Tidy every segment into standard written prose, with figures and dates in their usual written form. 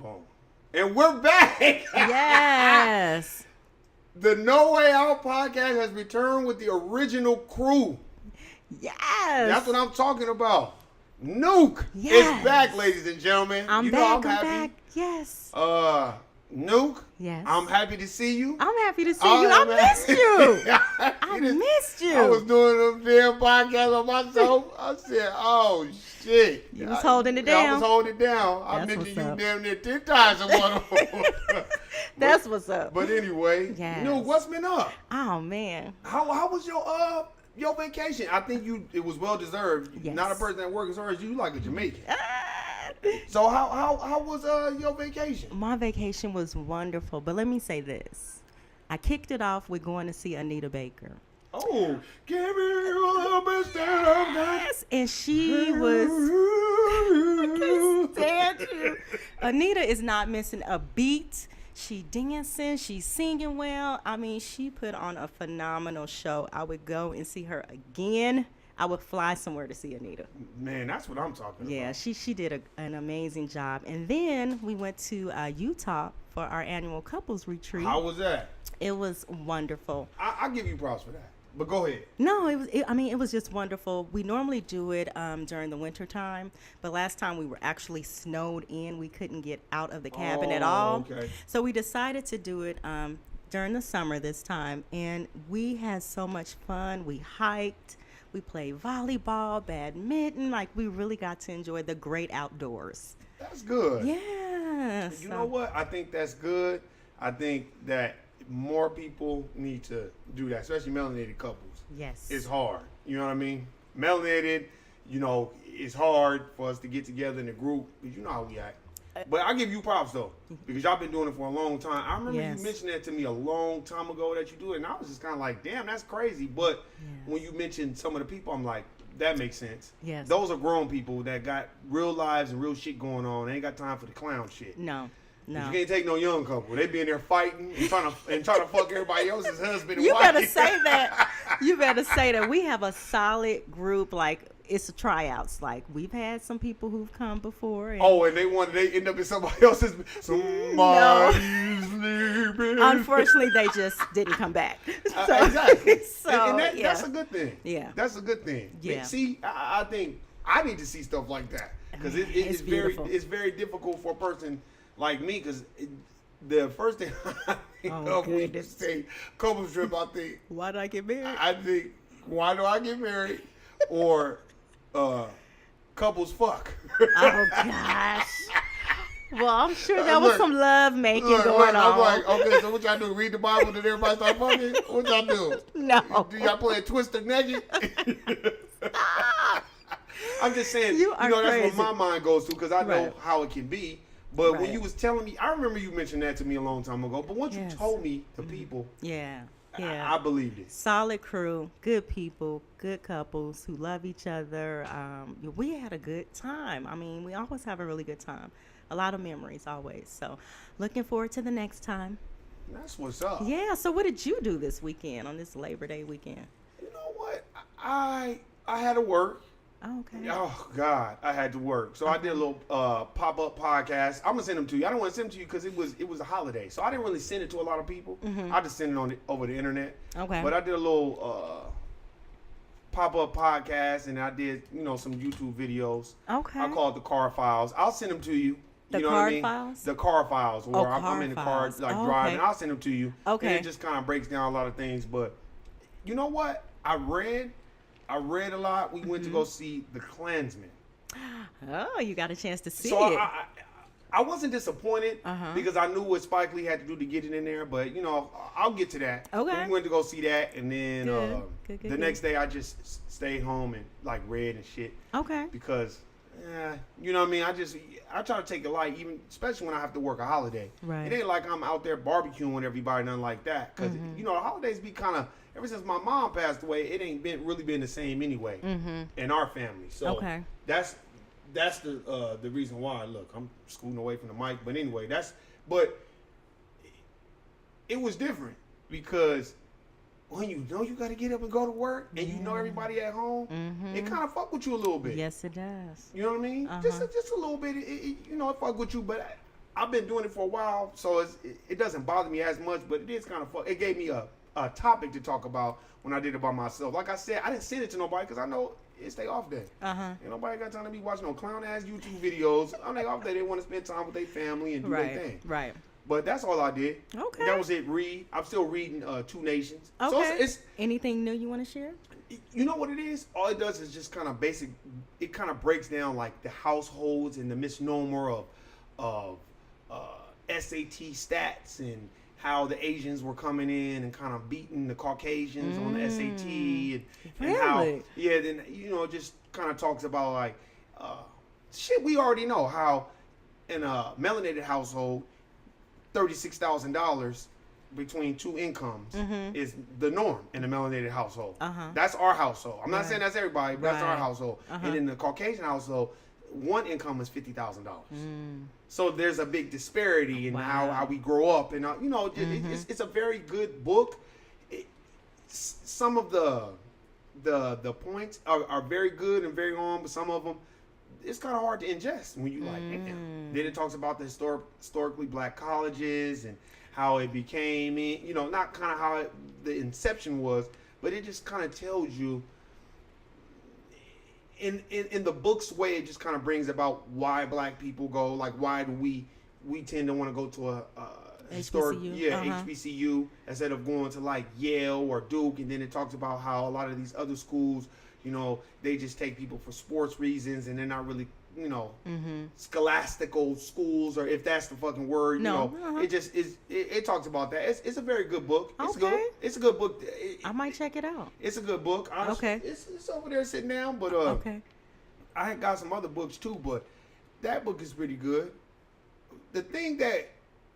Boom. And we're back. Yes. The No Way Out podcast has returned with the original crew. Yes. That's what I'm talking about. Nuke Yes. is back, ladies and gentlemen. I'm you back. know I'm happy. back. Yes. Nuke. Yes. I'm happy to see you. I'm happy to see you. I missed you. I missed you. I was doing them damn podcasts on myself. I said, oh, shit. You was holding it down. I was holding it down. I That's mentioned what's you up. damn near 10 times in one of them. That's what's up. But anyway, Yes. Nuke, what's been up? Oh, man. How was your vacation? I think it was well deserved. Yes. Not a person that works as hard as you, like a Jamaican. Ah. So how was your vacation? My vacation was wonderful. But let me say this. I kicked it off with going to see Anita Baker. Oh, give me a little bit of that. Yes. And she was... I can't stand you. Anita is not missing a beat. She dancing, she's singing well. I mean, she put on a phenomenal show. I would go and see her again. I would fly somewhere to see Anita. Man, that's what I'm talking Yeah, about. she did an amazing job. And then we went to Utah for our annual couples retreat. How was that? It was wonderful. I give you props for that. But go ahead. No, it was just wonderful. We normally do it during the winter time, but last time we were actually snowed in. We couldn't get out of the cabin at all. Okay. So we decided to do it during the summer this time, and we had so much fun. We hiked, we played volleyball, badminton. Like, we really got to enjoy the great outdoors. That's good. Yeah. You know what? I think that's good. I think that more people need to do that, especially melanated couples. Yes. It's hard. You know what I mean? Melanated, it's hard for us to get together in a group, because you know how we act. But I give you props, though, because y'all been doing it for a long time. I remember Yes. you mentioned that to me a long time ago that you do it, and I was just kind of like, damn, that's crazy. But when you mentioned some of the people, I'm like, that makes sense. Yes. Those are grown people that got real lives and real shit going on. They ain't got time for the clown shit. No. You can't take no young couple. They be in there fighting and trying to fuck everybody else's husband and You wife. better say that. You better say that. We have a solid group. Like, it's a tryouts. Like, we've had some people who've come before. And And they end up in somebody else's. Somebody's sleeping. unfortunately, they just didn't come back. Exactly. So, and yeah. that's a good thing. Yeah. That's a good thing. Yeah. See, I think I need to see stuff like that, because It's beautiful. it's very difficult for a person like me, because the first thing I think of when you goodness. say couple trip, I think, Why did I get married? I think, why do I get married? Or couples fuck. Oh, gosh. Well, I'm sure there was Look, some love making Look, going I'm on. like, okay, so what y'all do? Read the Bible and everybody start fucking? What y'all do? No. Do y'all play a Twister naked? I'm just saying, You are that's crazy. what my mind goes to, because I know Right. how it can be. But when Right. you was telling me, I remember you mentioned that to me a long time ago. But once Yes. you told me the people, Yeah. I believed it. Solid crew, good people, good couples who love each other. We had a good time. I mean, we always have a really good time. A lot of memories always. So looking forward to the next time. That's what's up. Yeah. So what did you do this weekend, on this Labor Day weekend? You know what? I had to work. Oh, okay. Oh God, I had to work. So I did a little pop-up podcast. I'm gonna send them to you. I don't want to send them to you because it was a holiday, so I didn't really send it to a lot of people. I just sent it over the internet. Okay. But I did a little pop-up podcast, and I did some YouTube videos. Okay. I call it the Car Files. I'll send them to you. The You know Car what I mean? Files? The Car Files, where I'm in the car Files. like Oh, driving. okay. I'll send them to you. Okay. And it just kind of breaks down a lot of things. But you know what? I read a lot. We went to go see The Klansman. Oh, you got a chance to see So it. I wasn't disappointed Uh-huh. because I knew what Spike Lee had to do to get it in there. But I'll get to that. Okay. We went to go see that, and then Good, the good. next day I just stayed home and like read and shit Okay. because. You know what I mean? I try to take it light, even especially when I have to work a holiday. Right. It ain't like I'm out there barbecuing with everybody, nothing like that. Because the holidays be kind of, ever since my mom passed away, it ain't really been the same anyway in our family. So Okay. that's the reason why. Look, I'm scooting away from the mic, but anyway, but it was different because when you know you got to get up and go to work, and you know everybody at home, it kind of fuck with you a little bit. Yes, it does. You know what I mean? Uh-huh. Just a little bit. It fuck with you, but I've been doing it for a while, so it doesn't bother me as much, but it is kind of fun. It gave me a topic to talk about when I did it by myself. Like I said, I didn't send it to nobody because I know it's their off day. Ain't nobody got time to be watching no clown ass YouTube videos. On their off day, they want to spend time with their family and do their thing. Right. But that's all I did. Okay. That was it. I'm still reading Two Nations. Okay. So it's anything new you want to share? You know what it is? All it does is just kind of basic. It kind of breaks down like the households and the misnomer of SAT stats and how the Asians were coming in and kind of beating the Caucasians on the SAT and how then just kind of talks about like shit we already know, how in a melanated household $36,000 between two incomes is the norm in a melanated household. That's our household. I'm not saying that's everybody, but that's our household. And in the Caucasian household, one income is $50,000. So there's a big disparity in how we grow up, and it's a very good book. Some of the points are very good and very on, but some of them it's kind of hard to ingest when you like. Damn. Then it talks about the historically black colleges and how it became, not kind of how the inception was, but it just kind of tells you. In the book's way, it just kind of brings about why black people go, like why do we tend to want to go to a historic HBCU instead of going to like Yale or Duke. And then it talks about how a lot of these other schools, they just take people for sports reasons and they're not really scholastical schools, or if that's the fucking word. It just is. It talks about that. It's a very good book. It's good. It's a good book. I might check it out. It's a good book. Honestly. Okay. It's over there sitting down, but I had got some other books too, but that book is pretty good. The thing that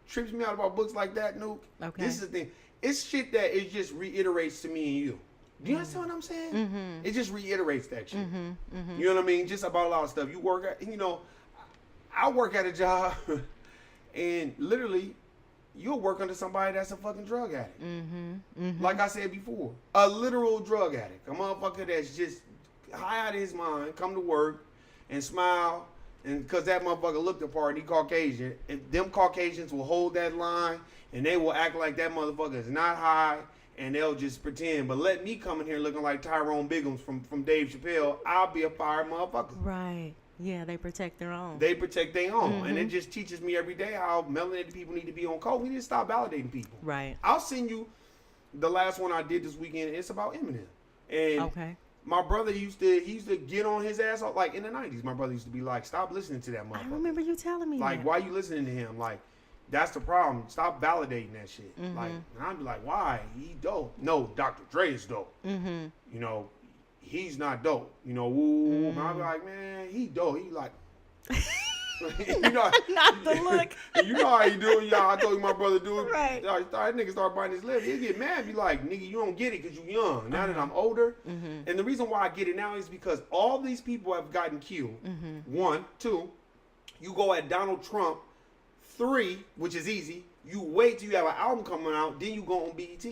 trips me out about books like that, Nuke. Okay. This is the thing. It's shit that it just reiterates to me and you. Do you understand what I'm saying? It just reiterates that shit. You know what I mean? Just about a lot of stuff. You work at, I work at a job, and literally, you'll work under somebody that's a fucking drug addict. Like I said before, a literal drug addict, a motherfucker that's just high out of his mind, come to work and smile, and because that motherfucker looked the part and he Caucasian, and them Caucasians will hold that line and they will act like that motherfucker is not high. And they'll just pretend, but let me come in here looking like Tyrone Biggums from Dave Chappelle. I'll be a fire motherfucker. Right. Yeah, they protect their own. They protect their own. And it just teaches me every day how melanated people need to be on code. We need to stop validating people. Right. I'll send you the last one I did this weekend. It's about Eminem. And my brother he used to get on his ass like in the 90s. My brother used to be like, stop listening to that motherfucker. I remember you telling me like, that. why you listening to him? Like, that's the problem. Stop validating that shit. Like, and I'd be like, why? He dope. No, Dr. Dre is dope. He's not dope. And I'd be like, man, he dope. He like, not the look. You know how you do it. I told you my brother do it. Right. That nigga start biting his lip. He'll get mad. Be like, nigga, you don't get it because you young. Now that I'm older. And the reason why I get it now is because all these people have gotten killed. 1, 2, you go at Donald Trump. 3, which is easy, you wait till you have an album coming out, then you go on BET.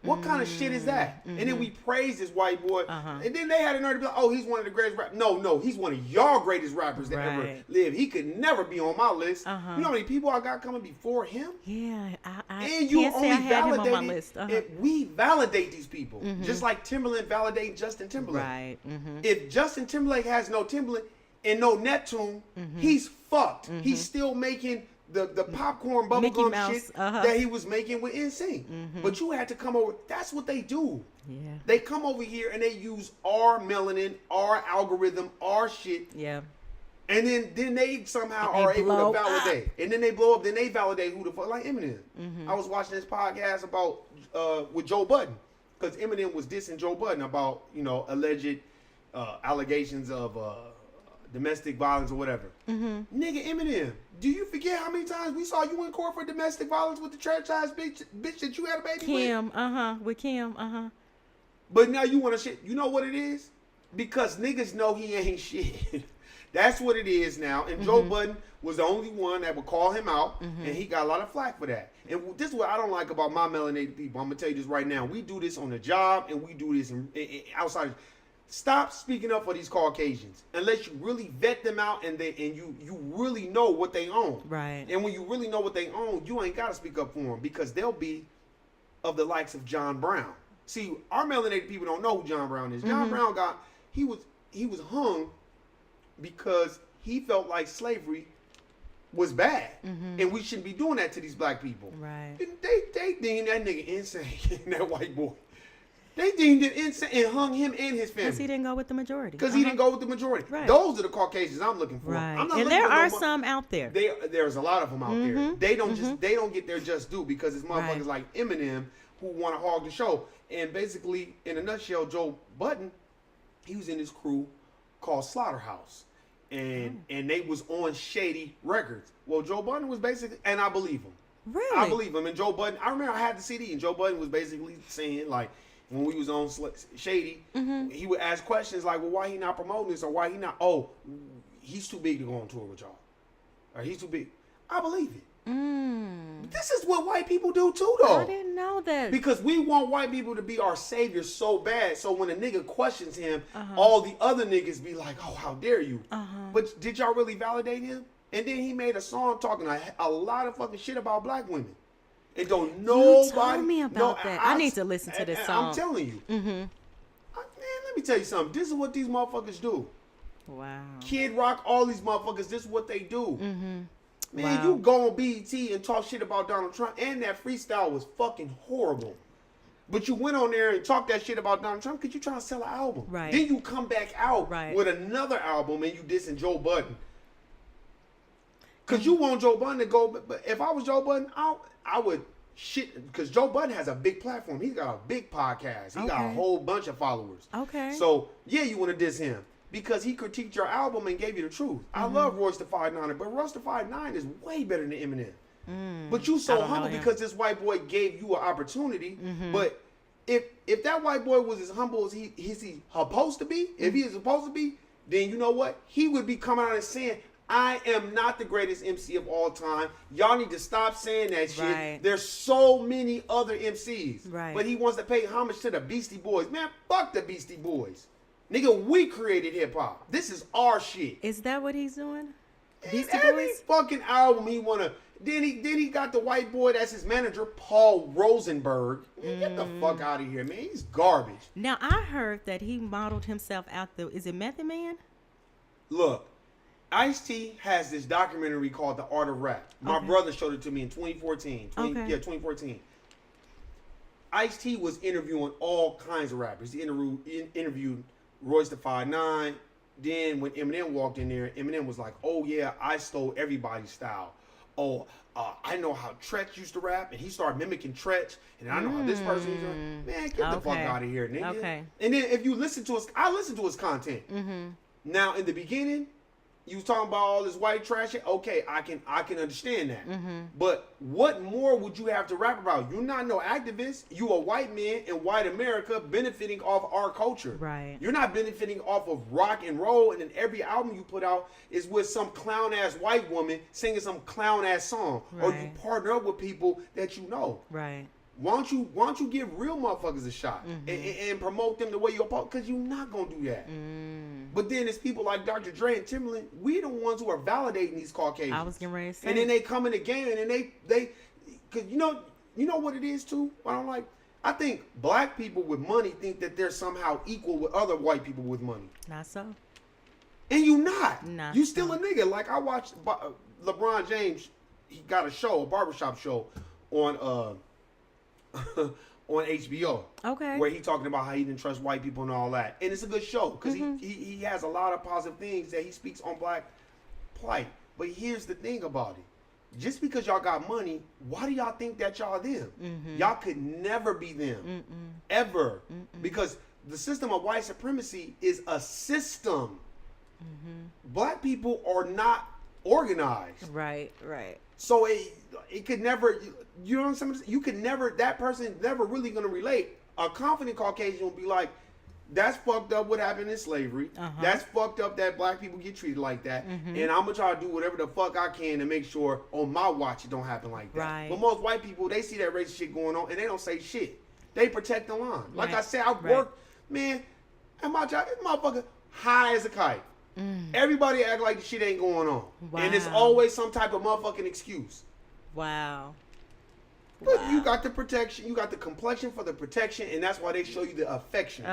What kind of shit is that? And then we praise this white boy, and then they had a nerve to be like, oh, he's one of the greatest rappers. No, he's one of y'all greatest rappers that ever lived. He could never be on my list. You know how many people I got coming before him? Yeah, I and you can't only say I had him on my validated list. We validate these people, just like Timberland validating Justin Timberlake. Right. If Justin Timberlake has no Timberland and no Neptune, he's fucked. He's still making the popcorn bubblegum shit that he was making with NSYNC. But you had to come over. That's what they do. Yeah. They come over here and they use our melanin, our algorithm, our shit. Yeah. And then they somehow are able to validate. And then they blow up. Then they validate who the fuck, like Eminem. I was watching this podcast about with Joe Budden, because Eminem was dissing Joe Budden about alleged allegations of domestic violence or whatever. Nigga, Eminem, do you forget how many times we saw you in court for domestic violence with the church ass bitch that you had a baby with Kim, But now you want to shit. You know what it is? Because niggas know he ain't shit. That's what it is now. And Joe Budden was the only one that would call him out, and he got a lot of flack for that. And this is what I don't like about my melanated people. I'm gonna tell you this right now. We do this on the job, and we do this outside. stop speaking up for these Caucasians unless you really vet them out and you really know what they own. Right. And when you really know what they own, you ain't got to speak up for them because they'll be of the likes of John Brown. See, our melanated people don't know who John Brown is. John Brown he was hung because he felt like slavery was bad, and we shouldn't be doing that to these black people. Right. And they deemed that nigga insane, that white boy. They deemed it insane and hung him and his family. Because he didn't go with the majority. Because he didn't go with the majority. Right. Those are the Caucasians I'm looking for. Right. I'm not and looking there for are some out there. There's a lot of them out there. They don't get their just due because it's motherfuckers like Eminem who want to hog the show. And basically, in a nutshell, Joe Budden, he was in this crew called Slaughterhouse. And they was on Shady Records. Well, Joe Budden was basically, and I believe him. Really? I believe him. And Joe Budden, I remember I had the CD, and Joe Budden was basically saying, like, when we was on Shady, he would ask questions like, well, why he not promoting this or why he not, oh, he's too big to go on tour with y'all. Or he's too big. I believe it. This is what white people do too, though. I didn't know that. Because we want white people to be our saviors so bad, so when a nigga questions him, all the other niggas be like, oh, how dare you? But did y'all really validate him? And then he made a song talking a lot of fucking shit about black women. And don't nobody... You told me about that. I need to listen to this song. I'm telling you. Man, let me tell you something. This is what these motherfuckers do. Wow. Kid Rock, all these motherfuckers, this is what they do. Man, Wow. you go on BET and talk shit about Donald Trump, and that freestyle was fucking horrible. But you went on there and talked that shit about Donald Trump because you trying to sell an album. Right. Then you come back out Right. with another album and you dissing Joe Budden. Because you want Joe Budden to go, but if I was Joe Budden, I would shit, because Joe Budden has a big platform. He's got a big podcast. He got a whole bunch of followers. Okay. So, yeah, you want to diss him. Because he critiqued your album and gave you the truth. I love Royce the 5'9", but Royce the 5'9" is way better than Eminem. But you so humble because this white boy gave you an opportunity. But if that white boy was as humble as he's supposed to be, if he is supposed to be, then you know what? He would be coming out and saying, I am not the greatest MC of all time. Y'all need to stop saying that shit. Right. There's so many other MCs. Right. But he wants to pay homage to the Beastie Boys. Man, fuck the Beastie Boys. Nigga, we created hip hop. This is our shit. Is that what he's doing? And every fucking album he wanna. Then he got the white boy that's his manager, Paul Rosenberg. Man, get the fuck out of here, man. He's garbage. Now I heard that he modeled himself after. Is it Method Man? Look, Ice-T has this documentary called The Art of Rap. My brother showed it to me in 2014. 2014. Ice-T was interviewing all kinds of rappers. He interviewed Royce the 5'9". Then when Eminem walked in there, Eminem was like, oh yeah, I stole everybody's style. Oh, I know how Tretch used to rap, and he started mimicking Tretch, and I know how this person was doing. Man, get the fuck out of here, nigga. Okay. And then if you listen to I listen to his content. Now, in the beginning, you was talking about all this white trash shit. Okay, I can understand that. But what more would you have to rap about? You're not no activist. You a white man in white America benefiting off our culture. Right. You're not benefiting off of rock and roll, and then every album you put out is with some clown ass white woman singing some clown ass song, or you partner up with people that you know. Right. Why don't you give real motherfuckers a shot and promote them the way you're supposed? Because you're not gonna do that. But then it's people like Dr. Dre and Timbaland. We the ones who are validating these Caucasians. I was getting ready to say. And then they come in the game and they, because you know what it is too. What I'm like, I think black people with money think that they're somehow equal with other white people with money. Not so. And you not. Not You still a nigga. Like I watched LeBron James. He got a barbershop show on on HBO. Okay. Where he talking about how he didn't trust white people and all that. And it's a good show because he has a lot of positive things that he speaks on black plight. But here's the thing about it. Just because y'all got money, why do y'all think that y'all them? Y'all could never be them. Ever. Because the system of white supremacy is a system. Black people are not organized. Right, right. So it could never, you know what I'm saying? You could never, that person never really going to relate. A confident Caucasian will be like, that's fucked up what happened in slavery. That's fucked up that black people get treated like that. And I'm going to try to do whatever the fuck I can to make sure on my watch it don't happen like that. Right. But most white people, they see that racist shit going on and they don't say shit. They protect the line. Like I said, I worked, man, And my job, this motherfucker high as a kite. Everybody act like the shit ain't going on. Wow. And it's always some type of motherfucking excuse. Wow. But you got the protection, you got the complexion for the protection, and that's why they show you the affection.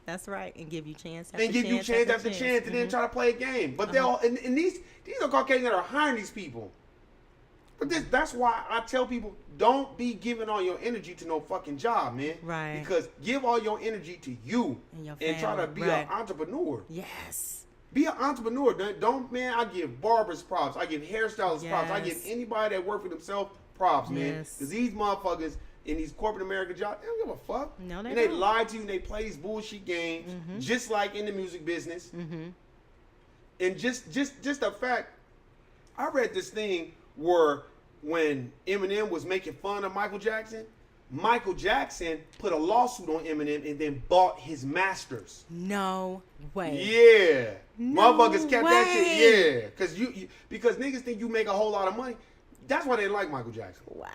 That's right. And give you chance and give you chance after chance, and then try to play a game. But they're all, and these are Caucasians that are hiring these people. But that's why I tell people, don't be giving all your energy to no fucking job, man. Right. Because give all your energy to you And your and try to family. be an entrepreneur. Yes. Be an entrepreneur. Don't, man, I give barbers props. I give hairstylists props. I give Yes. anybody that work for themselves props, man. Yes. Because these motherfuckers in these corporate American jobs, they don't give a fuck. No, they and they don't. lie to you and they play these bullshit games, just like in the music business. And just the fact, I read this thing where when Eminem was making fun of Michael Jackson put a lawsuit on Eminem and then bought his masters. No way. Yeah. No Motherfuckers kept that way. shit. Yeah. Because niggas think you make a whole lot of money. That's why they didn't like Michael Jackson. Wow.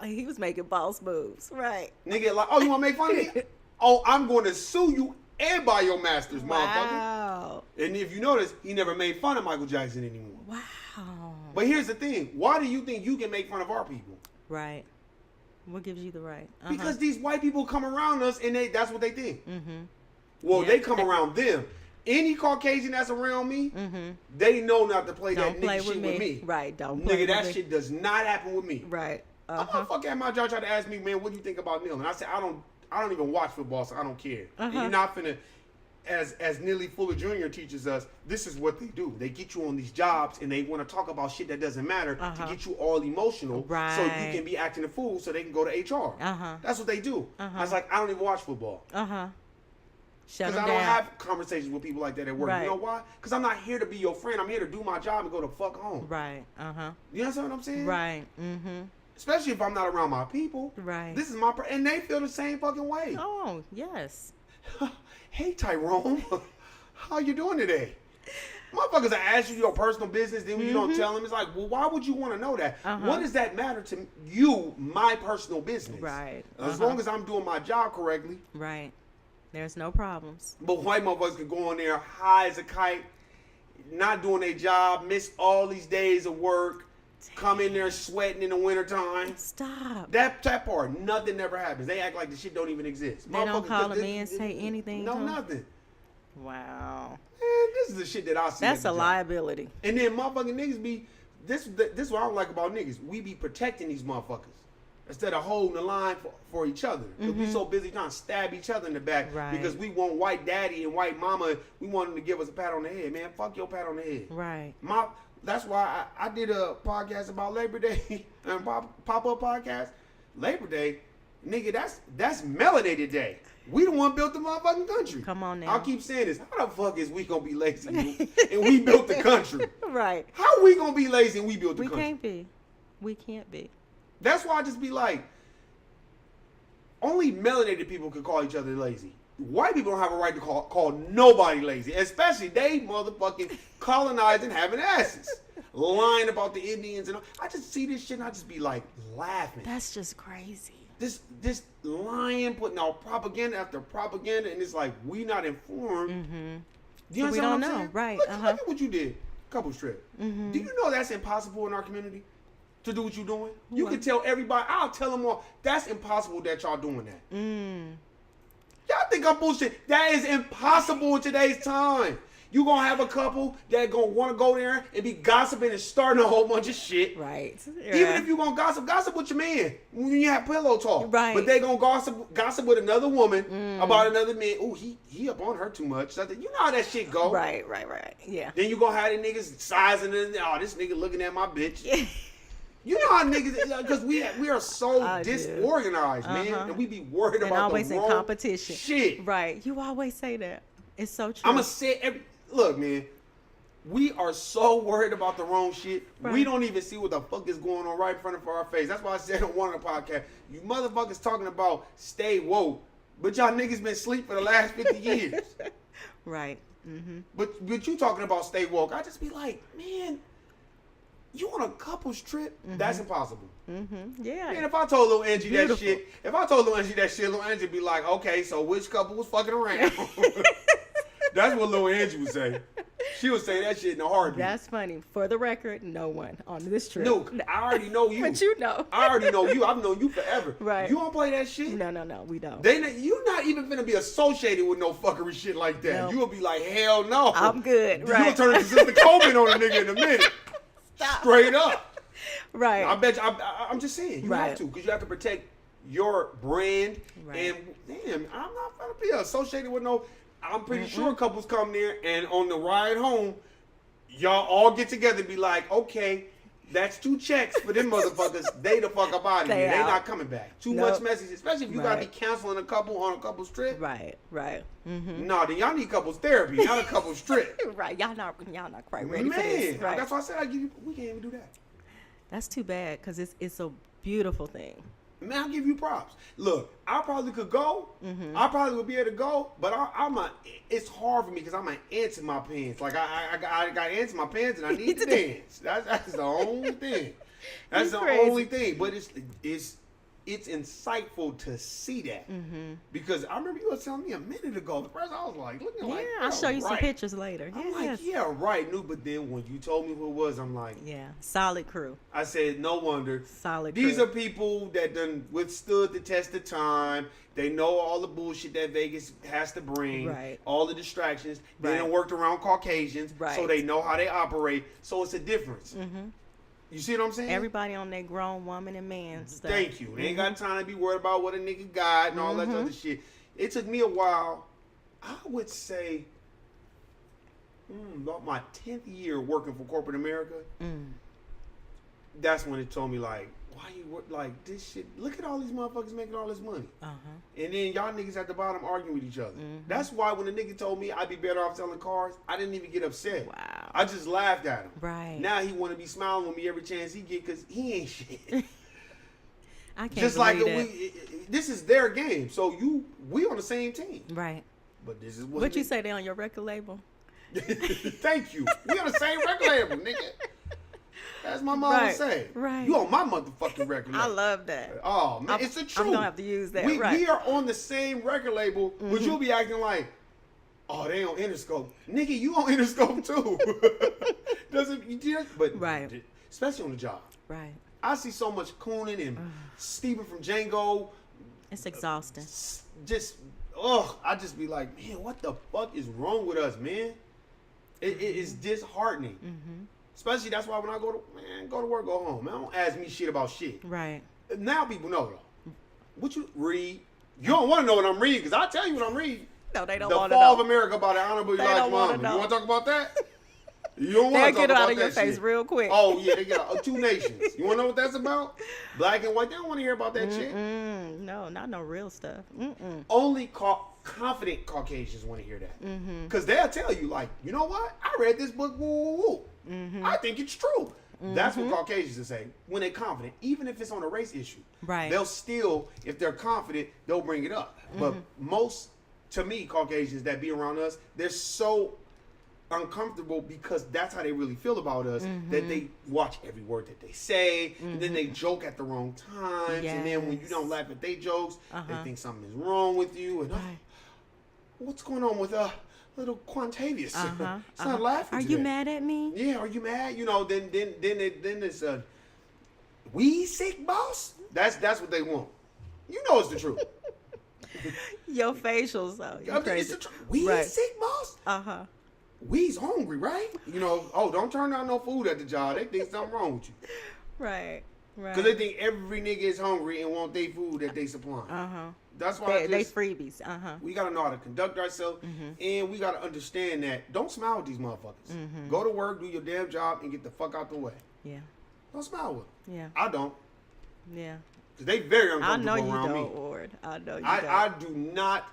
He was making boss moves. Right. Nigga like, oh, you want to make fun of me? Oh, I'm going to sue you and buy your masters, motherfucker. Wow. And if you notice, he never made fun of Michael Jackson anymore. Wow. But here's the thing. Why do you think you can make fun of our people? Right. What gives you the right? Because these white people come around us and that's what they think. Well, Yeah. they come around them. Any Caucasian that's around me, they know not to play Don't that play nigga shit with me. Right. Don't play Nigga, with that me. shit does not happen with me. Right. A motherfucker at my job tried to ask me, man, what do you think about Neil? And I said, I don't even watch football, so I don't care. And you're not finna, as Neely Fuller Jr. teaches us, this is what they do. They get you on these jobs and they want to talk about shit that doesn't matter to get you all emotional, so you can be acting a fool, so they can go to HR. That's what they do. I was like, I don't even watch football. Shut Because them I down. don't have conversations with people like that at work. Right. You know why? Because I'm not here to be your friend. I'm here to do my job and go the fuck home. Right. You understand what I'm saying? Right. Especially if I'm not around my people. Right. This is my and they feel the same fucking way. Oh, yes. Hey Tyrone, how you doing today? Motherfuckers that ask you your personal business, then when you don't tell them, it's like, well, why would you want to know that? What does that matter to you, my personal business? Right. As long as I'm doing my job correctly. Right. There's no problems. But white motherfuckers can go in there high as a kite, not doing their job, miss all these days of work, come in there sweating in the wintertime. Stop. That part, nothing never happens. They act like the shit don't even exist. They don't call them them in, say anything No, to 'em? nothing. Wow. Man, this is the shit that I see. That's at the a job. liability. And then motherfucking niggas be, this is what I don't like about niggas. We be protecting these motherfuckers instead of holding the line for each other. Because we so busy trying to stab each other in the back Right. because we want white daddy and white mama. We want them to give us a pat on the head. Man, fuck your pat on the head. Right. That's why I did a podcast about Labor Day and pop-up podcast. Labor Day, nigga, that's Melanated Day. We the one built the motherfucking country. Come on now. I'll keep saying this. How the fuck is we gonna be lazy and we built the country? Right. How we gonna be lazy and we built the We country? can't be. We can't be. That's why I just be like, only melanated people can call each other lazy. White people don't have a right to call nobody lazy, especially they motherfucking colonizing having asses, lying about the Indians and all. I just see this shit and I just be like laughing. That's just crazy. This lying, putting out propaganda after propaganda, and it's like we not informed. Do you So we understand don't what I'm know, saying? right, Look at what you did, couple trip. Do you know that's impossible in our community to do what you're doing? You can tell everybody. I'll tell them all. That's impossible that y'all doing that. Y'all think I'm bullshit. That is impossible in today's time. You gonna have a couple that gonna want to go there and be gossiping and starting a whole bunch of shit. Right. Even if you gonna gossip with your man when you have pillow talk. Right. But they gonna gossip with another woman about another man. Oh, he up on her too much. So you know how that shit go. Right. Yeah. Then you gonna have the niggas sizing it. Oh, this nigga looking at my bitch. You know how niggas, because we are so disorganized, man, and we be worried And about always the in wrong competition. shit. Right. You always say that. It's so true. I'm gonna say look, man. We are so worried about the wrong shit. Right. We don't even see what the fuck is going on right in front of our face. That's why I said on one of the podcasts, you motherfuckers talking about stay woke, but y'all niggas been asleep for the last 50 years. Right. But you talking about stay woke. I just be like, man, you on a couple's trip? That's impossible. Yeah. Man, if I told Lil Angie Beautiful. that shit, Lil Angie be like, okay, so which couple was fucking around? That's what Lil Angie would say. She would say that shit in a heartbeat. That's funny. For the record, no one on this trip. No, I already know you. But you know. I already know you. I've known you forever. Right. You don't play that shit? No, we don't. You not even finna be associated with no fuckery shit like that. No. You will be like, hell no. I'm good. Right. You will turn into Sister Coleman on a nigga in a minute. Stop. Straight up. Right. I bet you, I'm just saying, you Right. have to, because you have to protect your brand. Right. And damn, I'm not gonna be associated with no. I'm pretty sure couples come there and on the ride home, y'all all get together and be like, okay, that's 2 checks for them motherfuckers. They the fuck up out of here. They out. not coming back. Too Nope. much message, especially if you gotta be counseling a couple on a couple's trip. Right. Mm-hmm. No, then y'all need couples therapy, not a couple's trip. Right. Y'all not quite ready for this. Man, Right. that's why I said we can't even do that. That's too bad because it's a beautiful thing. Man, I'll give you props. Look, I probably could go. I probably would be able to go, but it's hard for me because I'm an ant in my pants. Like, I got ants in my pants and I need to dance. That's the only thing. That's the only thing. But it's insightful to see that. Because I remember you were telling me a minute ago. The first I was like, looking like, I'll show you some right. pictures later. I'm Yes. like, yeah, right. But then when you told me who it was, I'm like, Yeah. Solid crew. I said, no wonder. Solid These crew. are people that done withstood the test of time. They know all the bullshit that Vegas has to bring. Right. All the distractions. They Right. done worked around Caucasians. Right. So they know how they operate. So it's a difference. You see what I'm saying? Everybody on their grown woman and man stuff. Thank you. They ain't got time to be worried about what a nigga got and all that other shit. It took me a while. I would say about my 10th year working for corporate America. That's when it told me, like, why you work like this shit? Look at all these motherfuckers making all this money. And then y'all niggas at the bottom arguing with each other. That's why when the nigga told me I'd be better off selling cars, I didn't even get upset. Wow. I just laughed at him. Right. Now he want to be smiling with me every chance he get because he ain't shit. I can't Just like believe this is their game. So we on the same team. Right. But this is what What you say they on your record label? Thank you. We on the same record label, nigga. As my mom would say. Right. You on my motherfucking record label. I love that. Oh, man, it's the truth. I'm going to have to use that. We right. are on the same record label, but you'll be acting like, oh, they on Interscope. Nigga, you on Interscope too. But Right. especially on the job. Right. I see so much Coonan and Steven from Django. It's exhausting. I just be like, man, what the fuck is wrong with us, man? It is disheartening. Especially that's why when I go to work, go home. Man, don't ask me shit about shit. Right. Now people know though. What you read? You don't want to know what I'm reading because I tell you what I'm reading. No, they don't The want to Fall know. of America by the Honorable They Elijah don't wanna Muhammad. know. You want to talk about that? You don't want They'll to talk get it about out of that your face shit. real quick. Oh yeah, they got 2 nations. You want to know what that's about? Black and white. They don't want to hear about that shit. No, not no real stuff. Only confident Caucasians want to hear that. Because they'll tell you, like, you know what? I read this book. Woo, woo, woo. I think it's true. That's what Caucasians will say when they're confident, even if it's on a race issue. Right. They'll still, if they're confident, they'll bring it up. But most, to me, Caucasians that be around us, they're so uncomfortable because that's how they really feel about us, that they watch every word that they say, and then they joke at the wrong times, and then when you don't laugh at their jokes, they think something is wrong with you, and what's going on with little Quantavious? It's not laughing Are today. you mad at me? Yeah, are you mad? You know, then it's we sick, boss. That's what they want. You know it's the truth. Your facials, though. You I mean, crazy. it's the truth. We Right. sick, boss. We's hungry, right? You know, don't turn down no food at the job. They think something wrong with you. Right. Because they think every nigga is hungry and want their food that they supply. That's why They freebies. we got to know how to conduct ourselves, and we got to understand that don't smile with these motherfuckers. Go to work, do your damn job, and get the fuck out the way. Yeah. Don't smile with them. Yeah. I don't. Yeah. Because they very I uncomfortable know you around don't, me. Ward. I know you don't. I do not.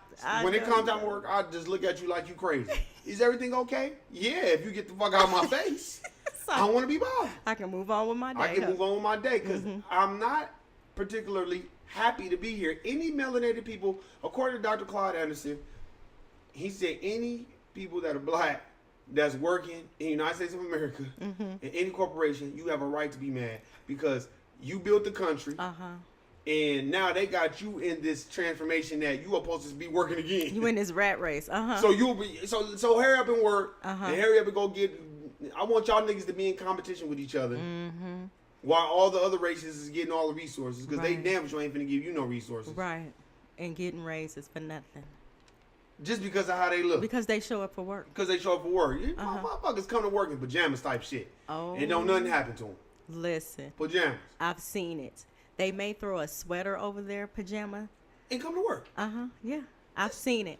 When it know comes you time to work, I just look at you like you crazy. Is everything okay? Yeah, if you get the fuck out of my face. I don't want to be bothered. I can move on with my day. I can move on with my day because I'm not particularly happy to be here. Any melanated people, according to Dr. Claude Anderson, he said any people that are black that's working in the United States of America in any corporation, you have a right to be mad because you built the country. And now they got you in this transformation that you are supposed to be working again. You in this rat race. So you'll be so hurry up and work. And hurry up and go get. I want y'all niggas to be in competition with each other. While all the other races is getting all the resources, because they damn sure ain't finna give you no resources. Right. And getting raises for nothing. Just because of how they look. Because they show up for work. Because they show up for work. Motherfuckers come to work in pajamas type shit. And don't nothing happen to them. Listen. Pajamas. I've seen it. They may throw a sweater over their pajama. And come to work. Yeah. I've seen it.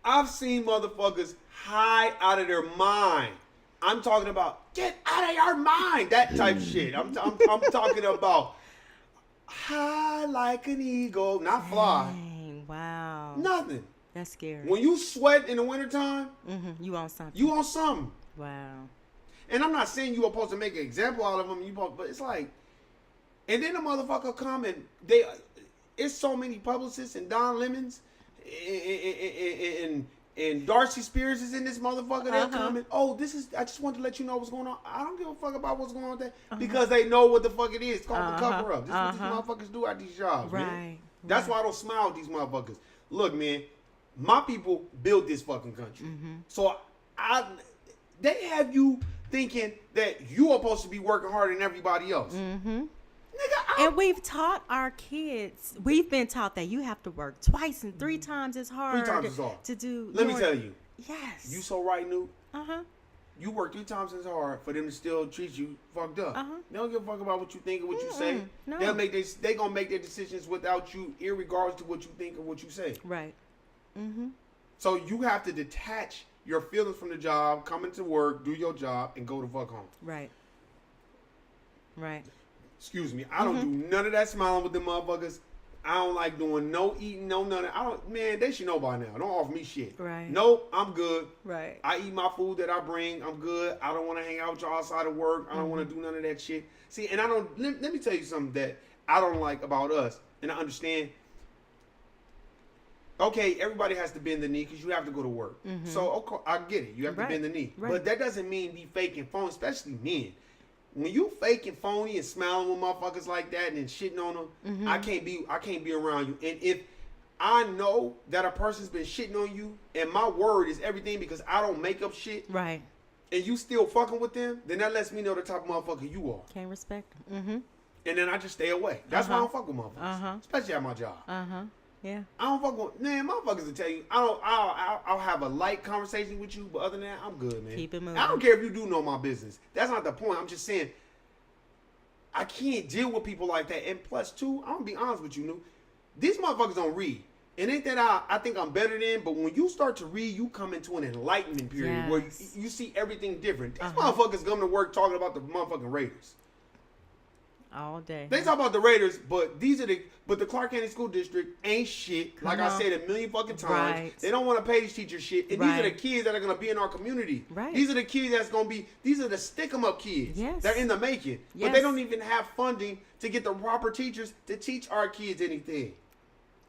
I've seen motherfuckers high out of their mind. I'm talking about get out of your mind. That type shit. I'm talking about high like an eagle. Not fly. Dang, wow. Nothing. That's scary. When you sweat in the wintertime, you on something. You on something. Wow. And I'm not saying you are supposed to make an example out of them, but it's like, and then the motherfucker come and it's so many publicists and Don Lemons and Darcy Spears is in this motherfucker. They're coming. Oh, I just wanted to let you know what's going on. I don't give a fuck about what's going on there because they know what the fuck it is. It's called the cover up. This is what these motherfuckers do at these jobs, man. That's why I don't smile at these motherfuckers. Look, man, my people built this fucking country. So they have you thinking that you are supposed to be working harder than everybody else. Nigga, and we've taught our kids, we've been taught that you have to work twice and 3 times as hard. 3 times as hard. To do. Let me tell you. Yes. You so right, Newt. You work 3 times as hard for them to still treat you fucked up. They don't give a fuck about what you think or what you say. No. They gonna make their decisions without you, irregardless to what you think or what you say. Right. So you have to detach your feelings from the job, come into work, do your job, and go the fuck home. Right. Right. Excuse me. I don't do none of that smiling with them motherfuckers. I don't like doing no eating, no nothing. Man, they should know by now. Don't offer me shit. Right. Nope, I'm good. Right. I eat my food that I bring. I'm good. I don't want to hang out with y'all outside of work. I don't want to do none of that shit. See, and let me tell you something that I don't like about us. And I understand. Okay, everybody has to bend the knee because you have to go to work. So, okay, I get it. You have to bend the knee. Right. But that doesn't mean be fake and phony, especially men. When you fake and phony and smiling with motherfuckers like that and then shitting on them, I can't be around you. And if I know that a person's been shitting on you and my word is everything because I don't make up shit. Right. And you still fucking with them, then that lets me know the type of motherfucker you are. Can't respect them. And then I just stay away. That's why I don't fuck with motherfuckers. Especially at my job. Yeah. I don't fuck with, man, motherfuckers will tell you, I'll have a light conversation with you, but other than that, I'm good, man. Keep it moving. I don't care if you do know my business. That's not the point. I'm just saying, I can't deal with people like that. And plus, too, I'm going to be honest with you, these motherfuckers don't read. It ain't that I think I'm better than, but when you start to read, you come into an enlightenment period where you see everything different. These motherfuckers come to work talking about the motherfucking Raiders. All day. They talk about the Raiders, but the Clark County School District ain't shit. Like I said a million fucking times. Right. They don't want to pay these teachers shit. And these are the kids that are going to be in our community. Right. These are the kids that's going to be, these are the stick 'em up kids. Yes. They're in the making. Yes. But they don't even have funding to get the proper teachers to teach our kids anything.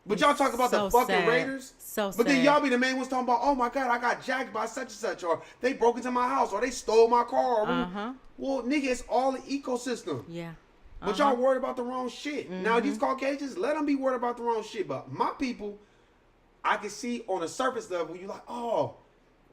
But y'all talk about the fucking Raiders. But then y'all be the main ones talking about, oh my God, I got jacked by such and such, or they broke into my house, or they stole my car. Well, nigga, it's all the ecosystem. Yeah. But y'all worried about the wrong shit. Now, these Caucasians, let them be worried about the wrong shit. But my people, I can see on a surface level, you're like, oh,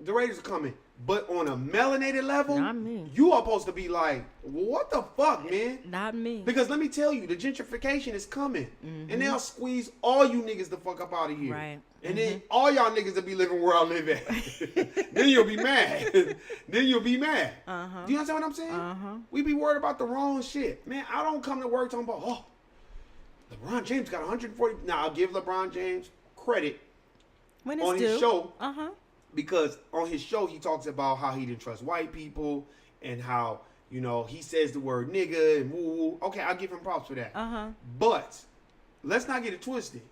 the Raiders are coming. But on a melanated level, not me. You are supposed to be like, what the fuck, man? Not me. Because let me tell you, the gentrification is coming. And they'll squeeze all you niggas the fuck up out of here. Right. And then all y'all niggas will be living where I live at. Then you'll be mad. Then you'll be mad. Do you understand what I'm saying? We be worried about the wrong shit. Man, I don't come to work talking about, oh, LeBron James got 140. Now, I'll give LeBron James credit when it's on due. His show. Because on his show, he talks about how he didn't trust white people and how, you know, he says the word nigga and woo. Okay, I'll give him props for that. But let's not get it twisted.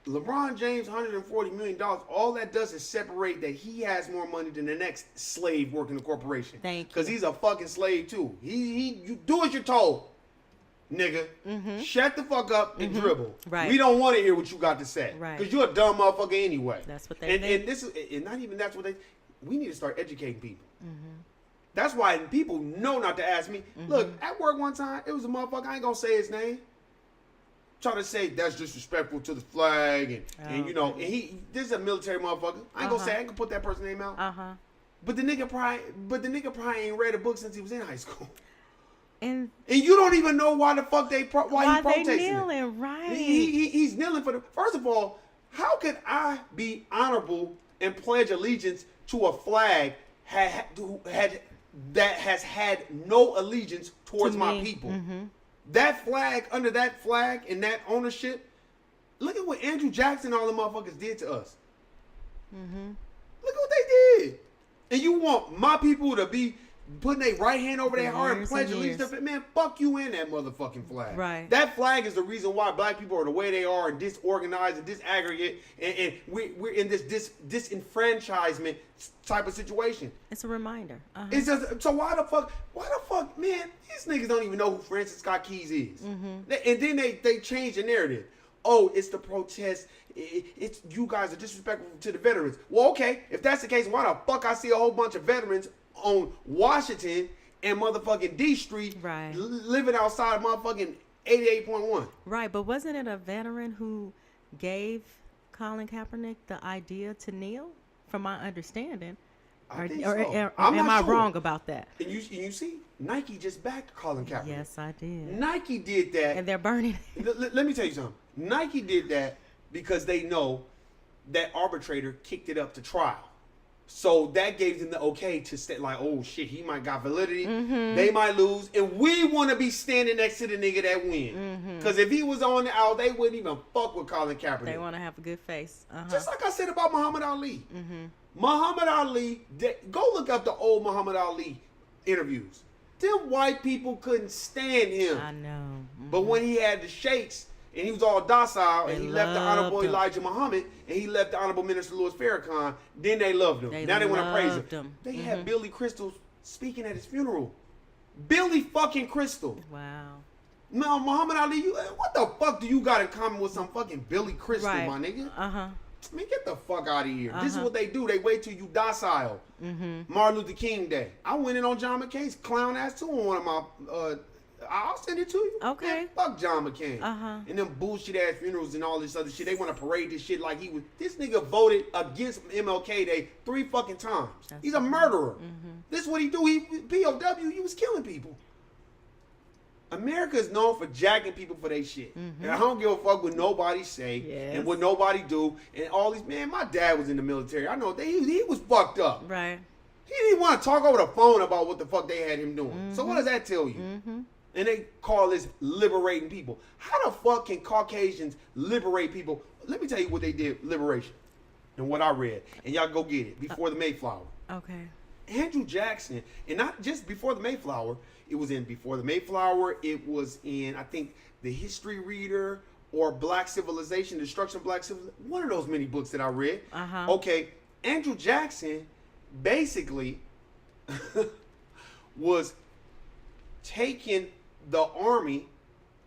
LeBron James, $140 million, all that does is separate that he has more money than the next slave working the corporation. Thank you. Because he's a fucking slave, too. You do as you're told, nigga. Shut the fuck up and dribble. Right. We don't want to hear what you got to say. Right. Because you're a dumb motherfucker anyway. That's what they think. And this is, and not even that's what they, we need to start educating people. That's why people know not to ask me. Look, at work one time, it was a motherfucker, I ain't going to say his name. try to say that's disrespectful to the flag, and you know, Okay. and this is a military motherfucker. I ain't gonna say I ain't gonna put that person's name out. But the nigga probably ain't read a book since he was in high school. And you don't even know why the fuck why he they protesting. kneeling, right? He's kneeling for the. First of all, how could I be honorable and pledge allegiance to a flag that has had no allegiance towards my people? Mm-hmm. That flag, under that flag and that ownership, look at what Andrew Jackson and all the motherfuckers did to us. Mm-hmm. Look at what they did. And you want my people to be putting their right hand over their heart and pledge allegiance to it? Man, fuck you in that motherfucking flag. Right. That flag is the reason why black people are the way they are, and disorganized and disaggregate, and we're in this disenfranchisement type of situation. It's a reminder. It's just, so why the fuck, man, these niggas don't even know who Francis Scott Keys is. Mm-hmm. And then they change the narrative. Oh, it's the protest. It's you guys are disrespectful to the veterans. Well, okay, if that's the case, why the fuck I see a whole bunch of veterans on Washington and motherfucking D Street, right, living outside motherfucking 88.1? Right, but wasn't it a veteran who gave Colin Kaepernick the idea to kneel? From my understanding, I think or so. am I wrong about that? And you see, Nike just backed Colin Kaepernick. Yes, I did. Nike did that, and they're burning. Let me tell you something. Nike did that because they know that arbitrator kicked it up to trial. So that gave them the okay to say, like, oh shit, he might got validity. Mm-hmm. They might lose, and we want to be standing next to the nigga that win. Because if he was on the out, they wouldn't even fuck with Colin Kaepernick. They want to have a good face. Just like I said about Muhammad Ali. Muhammad Ali, go look up the old Muhammad Ali interviews. Them white people couldn't stand him. I know. But when he had the sheikhs, and he was all docile, and he left the Honorable Elijah Muhammad, and he left the Honorable Minister Louis Farrakhan, then they loved him. Now they want to praise him. They had Billy Crystal speaking at his funeral. Billy fucking Crystal. Wow. No, Muhammad Ali, what the fuck do you got in common with some fucking Billy Crystal, my nigga? I mean, get the fuck out of here. This is what they do. They wait till you docile. Martin Luther King Day. I went in on John McCain's clown ass too on one of my... I'll send it to you. Okay. Man, fuck John McCain. And them bullshit ass funerals and all this other shit. They want to parade this shit like he was. This nigga voted against MLK Day 3 fucking times. He's a murderer. This is what he do. He POW. He was killing people. America is known for jacking people for their shit. And I don't give a fuck what nobody say and what nobody do. And all these, man, my dad was in the military. I know he was fucked up. Right. He didn't want to talk over the phone about what the fuck they had him doing. So what does that tell you? And they call this liberating people. How the fuck can Caucasians liberate people? Let me tell you what they did, liberation, and what I read. And y'all go get it, Before the Mayflower. Okay. Andrew Jackson, and not just Before the Mayflower, it was in Before the Mayflower, it was in, I think, The History Reader, or Black Civilization, Destruction of Black Civilization, one of those many books that I read. Okay, Andrew Jackson basically was taking the army,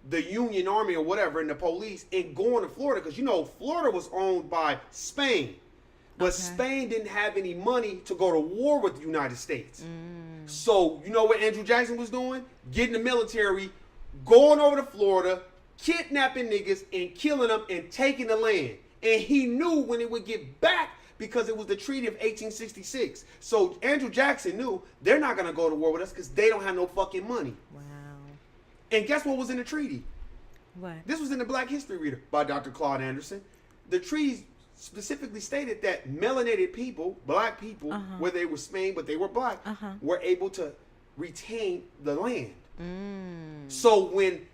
the Union Army or whatever, and the police, and going to Florida, because you know Florida was owned by Spain, but Spain didn't have any money to go to war with the United States. So you know what Andrew Jackson was doing? Getting the military, going over to Florida, kidnapping niggas and killing them and taking the land. And he knew when it would get back, because it was the Treaty of 1866. So Andrew Jackson knew they're not going to go to war with us because they don't have no fucking money. Wow. And guess what was in the treaty? What? This was in the Black History Reader by Dr. Claude Anderson. The treaty specifically stated that melanated people, black people, whether they were Spain but they were black, were able to retain the land. So when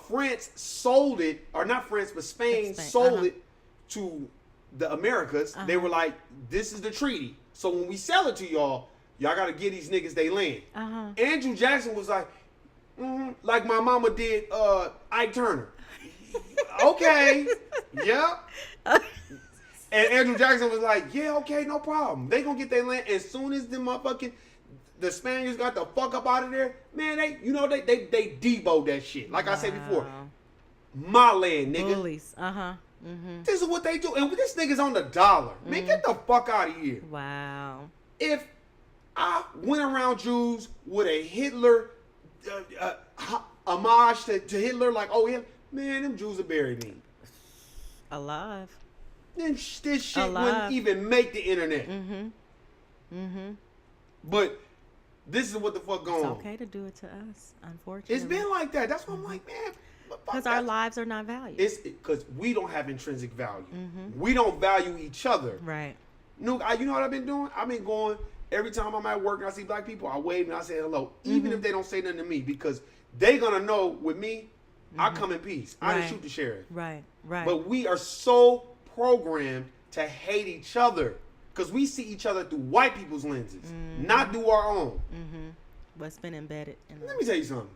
France sold it, or not France, but Spain sold it to the Americas, they were like, this is the treaty. So when we sell it to y'all, y'all got to give these niggas they land. Andrew Jackson was like, like my mama did Ike Turner. Okay, yeah. And Andrew Jackson was like, yeah, okay, no problem. They gonna get their land as soon as the Spaniards got the fuck up out of there. Man, they deboed that shit. Like I said before, my land, nigga. Bullies. This is what they do, and this nigga's on the dollar. Man, get the fuck out of here. Wow. If I went around Jews with a Hitler homage to Hitler, like, oh, him, Man, them Jews are buried me. Alive. Then this shit Alive. wouldn't even make the internet. But this is what the fuck going on. It's okay to do it to us, unfortunately. It's been like that. That's why I'm like, man. Because our lives are not valued. It's because we don't have intrinsic value. We don't value each other. Right. No, you know what I've been doing? I've been going every time I'm at work and I see black people, I wave and I say hello, even if they don't say nothing to me, because they gonna know with me, I come in peace. I didn't shoot the sheriff. Right. Right. But we are so programmed to hate each other because we see each other through white people's lenses, not through our own. What's been embedded in Let me tell you something.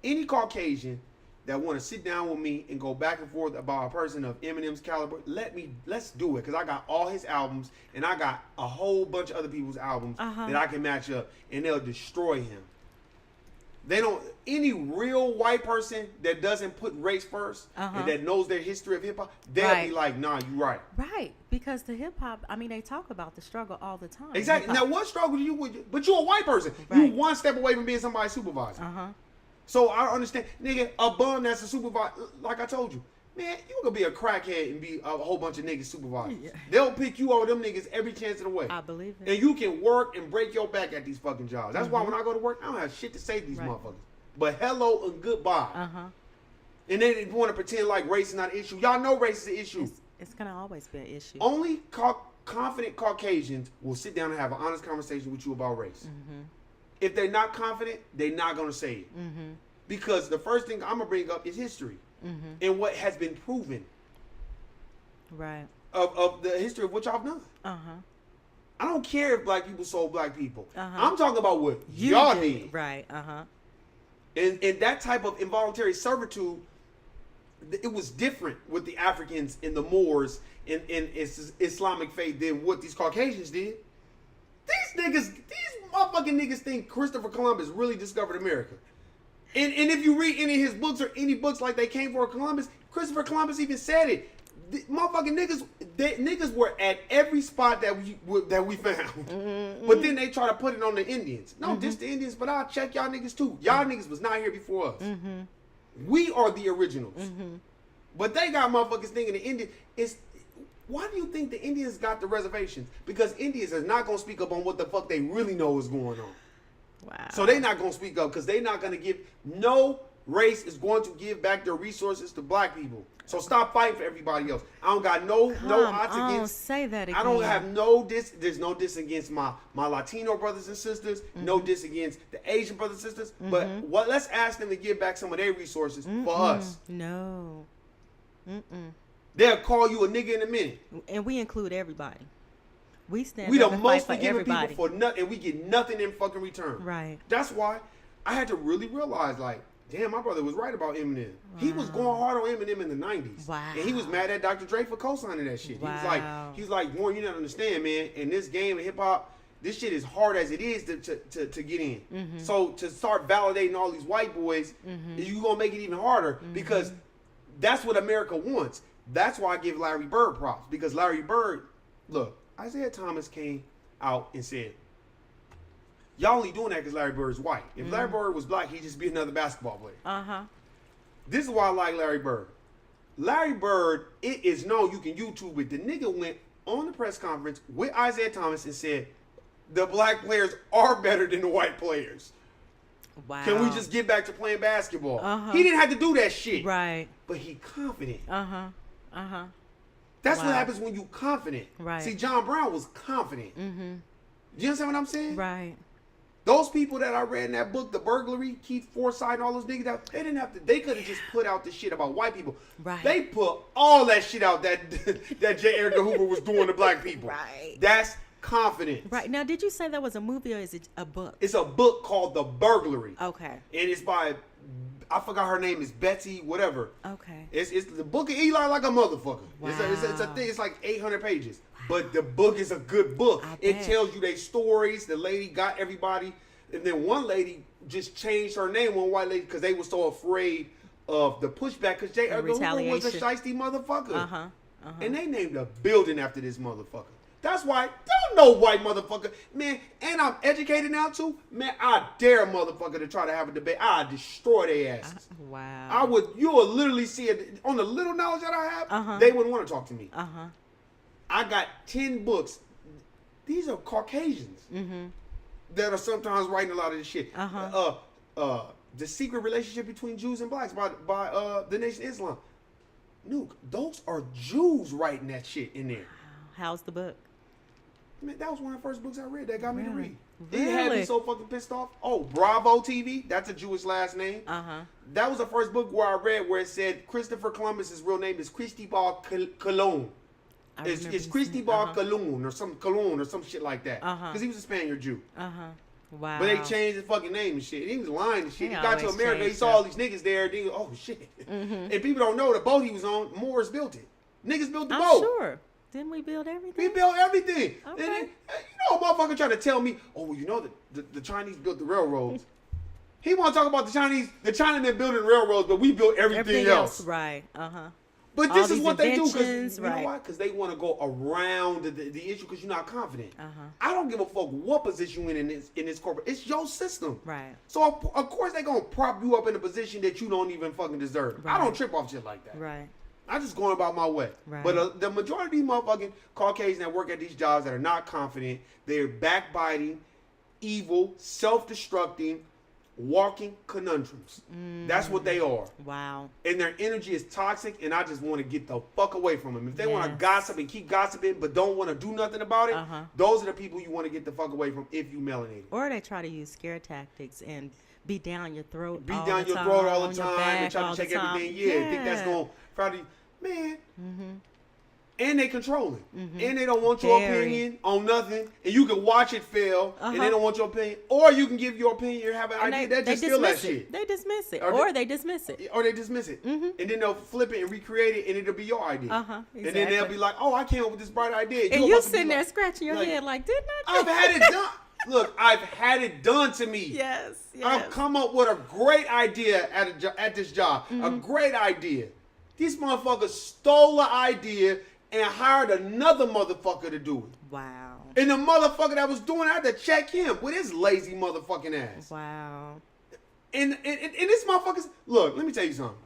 Any Caucasian that want to sit down with me and go back and forth about a person of Eminem's caliber, let's do it, because I got all his albums and I got a whole bunch of other people's albums that I can match up, and they'll destroy him. They don't. Any real white person that doesn't put race first and that knows their history of hip hop, they'll be like, "Nah, you right." Right, because the hip hop. I mean, they talk about the struggle all the time. Exactly. Hip-hop. Now, what struggle do you with? But you're a white person. Right. You one step away from being somebody's supervisor. So I understand, nigga. A bum that's a supervisor, like I told you, man, you gonna be a crackhead and be a whole bunch of niggas supervisors. Yeah. They'll pick you over them niggas every chance of the way. I believe it. And you can work and break your back at these fucking jobs. That's why when I go to work, I don't have shit to say to these motherfuckers. But hello and goodbye. And they want to pretend like race is not an issue. Y'all know race is an issue. It's gonna always be an issue. Only confident Caucasians will sit down and have an honest conversation with you about race. If they're not confident, they're not gonna say it. Because the first thing I'm gonna bring up is history and what has been proven. Right. Of the history of what y'all done. I don't care if black people sold black people. I'm talking about what y'all did. Right. And that type of involuntary servitude, it was different with the Africans and the Moors in Islamic faith than what these Caucasians did. These motherfucking niggas think Christopher Columbus really discovered America. And if you read any of his books or any books like They Came for Columbus, Christopher Columbus even said it. The motherfucking niggas were at every spot that we found. But then they try to put it on the Indians. No, just the Indians, but I'll check y'all niggas too. Y'all niggas was not here before us. We are the originals. But they got motherfuckers thinking the Indians is. Why do you think the Indians got the reservations? Because Indians are not gonna speak up on what the fuck they really know is going on. Wow. So they not gonna speak up because they not gonna give. No race is going to give back their resources to black people. So stop fighting for everybody else. I don't got no odds against. Say that again. I don't have no diss. There's no diss against my Latino brothers and sisters. No diss against the Asian brothers and sisters. But let's ask them to give back some of their resources for us. No. They'll call you a nigga in a minute. And we include everybody. We stand. We up the and fight most for forgiving everybody. people for nothing, and we get nothing in fucking return. Right. That's why I had to really realize, like, damn, my brother was right about Eminem. He was going hard on Eminem in the 90s. Wow. And he was mad at Dr. Dre for co-signing that shit. Wow. He was like, Warren, you don't understand, man. In this game of hip hop, this shit is hard as it is to get in. So to start validating all these white boys, you gonna make it even harder because that's what America wants. That's why I give Larry Bird props, because Larry Bird, look, Isaiah Thomas came out and said, y'all only doing that because Larry Bird's white. If Larry Bird was black, he'd just be another basketball player. This is why I like Larry Bird. Larry Bird, it is known, you can YouTube it. The nigga went on the press conference with Isaiah Thomas and said, the black players are better than the white players. Wow. Can we just get back to playing basketball? He didn't have to do that shit. Right. But he confident. That's what happens when you confident. Right. See, John Brown was confident. You understand what I'm saying? Right. Those people that I read in that book, The Burglary, Keith Forsyth, and all those niggas, they didn't have to. They could have just put out the shit about white people. Right. They put all that shit out that J. Edgar Hoover was doing to black people. Right. That's confidence. Right. Now, did you say that was a movie or is it a book? It's a book called The Burglary. Okay. And it's by, I forgot her name is Betsy, whatever. Okay. It's the book of Eli like a motherfucker. Wow. It's a thing. It's like 800 pages. But the book is a good book. It tells you their stories. The lady got everybody. And then one lady just changed her name, one white lady, because they were so afraid of the pushback. Because J. Edgar Hoover was a shiesty motherfucker. And they named a building after this motherfucker. That's why don't no white motherfucker, man. And I'm educated now too, man. I dare a motherfucker to try to have a debate. I destroy their asses. Wow. You will literally see it on the little knowledge that I have. They wouldn't want to talk to me. I got 10 books. These are Caucasians that are sometimes writing a lot of this shit. The Secret Relationship Between Jews and Blacks by the Nation of Islam. Nuke, those are Jews writing that shit in there. How's the book? Man, that was one of the first books I read that got me to read. Really? It had me so fucking pissed off. Oh, Bravo TV, that's a Jewish last name. That was the first book where I read where it said Christopher Columbus's real name is Cristobal Colon. It's Cristobal Colon or some shit like that. Because he was a Spaniard Jew. Wow. But they changed his fucking name and shit. He was lying and shit. He got to America, he saw all these niggas there. And he, oh shit. And people don't know the boat he was on, Moors built it. Niggas built the boat. I'm sure. Didn't we build everything? We built everything. Okay. And you know, a motherfucker trying to tell me, oh, well, you know the Chinese built the railroads. He want to talk about the Chinamen building railroads, but we built everything else. Right. But All this is these what they do because inventions, you know why? Because they want to go around the issue because you're not confident. I don't give a fuck what position you in this corporate. It's your system. Right. So of course they gonna prop you up in a position that you don't even fucking deserve. Right. I don't trip off shit like that. Right. I'm just going about my way. Right. But the majority of these motherfucking Caucasians that work at these jobs that are not confident, they're backbiting, evil, self-destructing, walking conundrums. That's what they are. Wow. And their energy is toxic, and I just want to get the fuck away from them. If they want to gossip and keep gossiping but don't want to do nothing about it, those are the people you want to get the fuck away from if you melanated. Or they try to use scare tactics and beat down your throat Beat all down the your time, throat all on the your time back and try all to check the time. everything. Yeah, think that's going to probably, man. And they controlling. And they don't want your opinion on nothing. And you can watch it fail, and they don't want your opinion. Or you can give your opinion or have an idea. They just steal that shit. They dismiss it. Or they dismiss it. Or they dismiss it. And then they'll flip it and recreate it, and it'll be your idea. Exactly. And then they'll be like, oh, I came up with this bright idea. And you sitting there scratching your head like, didn't I? I've had it done. Look, I've had it done to me. Yes. I've come up with a great idea at this job. A great idea. These motherfuckers stole the idea and hired another motherfucker to do it. Wow. And the motherfucker that was doing it, I had to check him with his lazy motherfucking ass. Wow. And this motherfuckers, look, let me tell you something.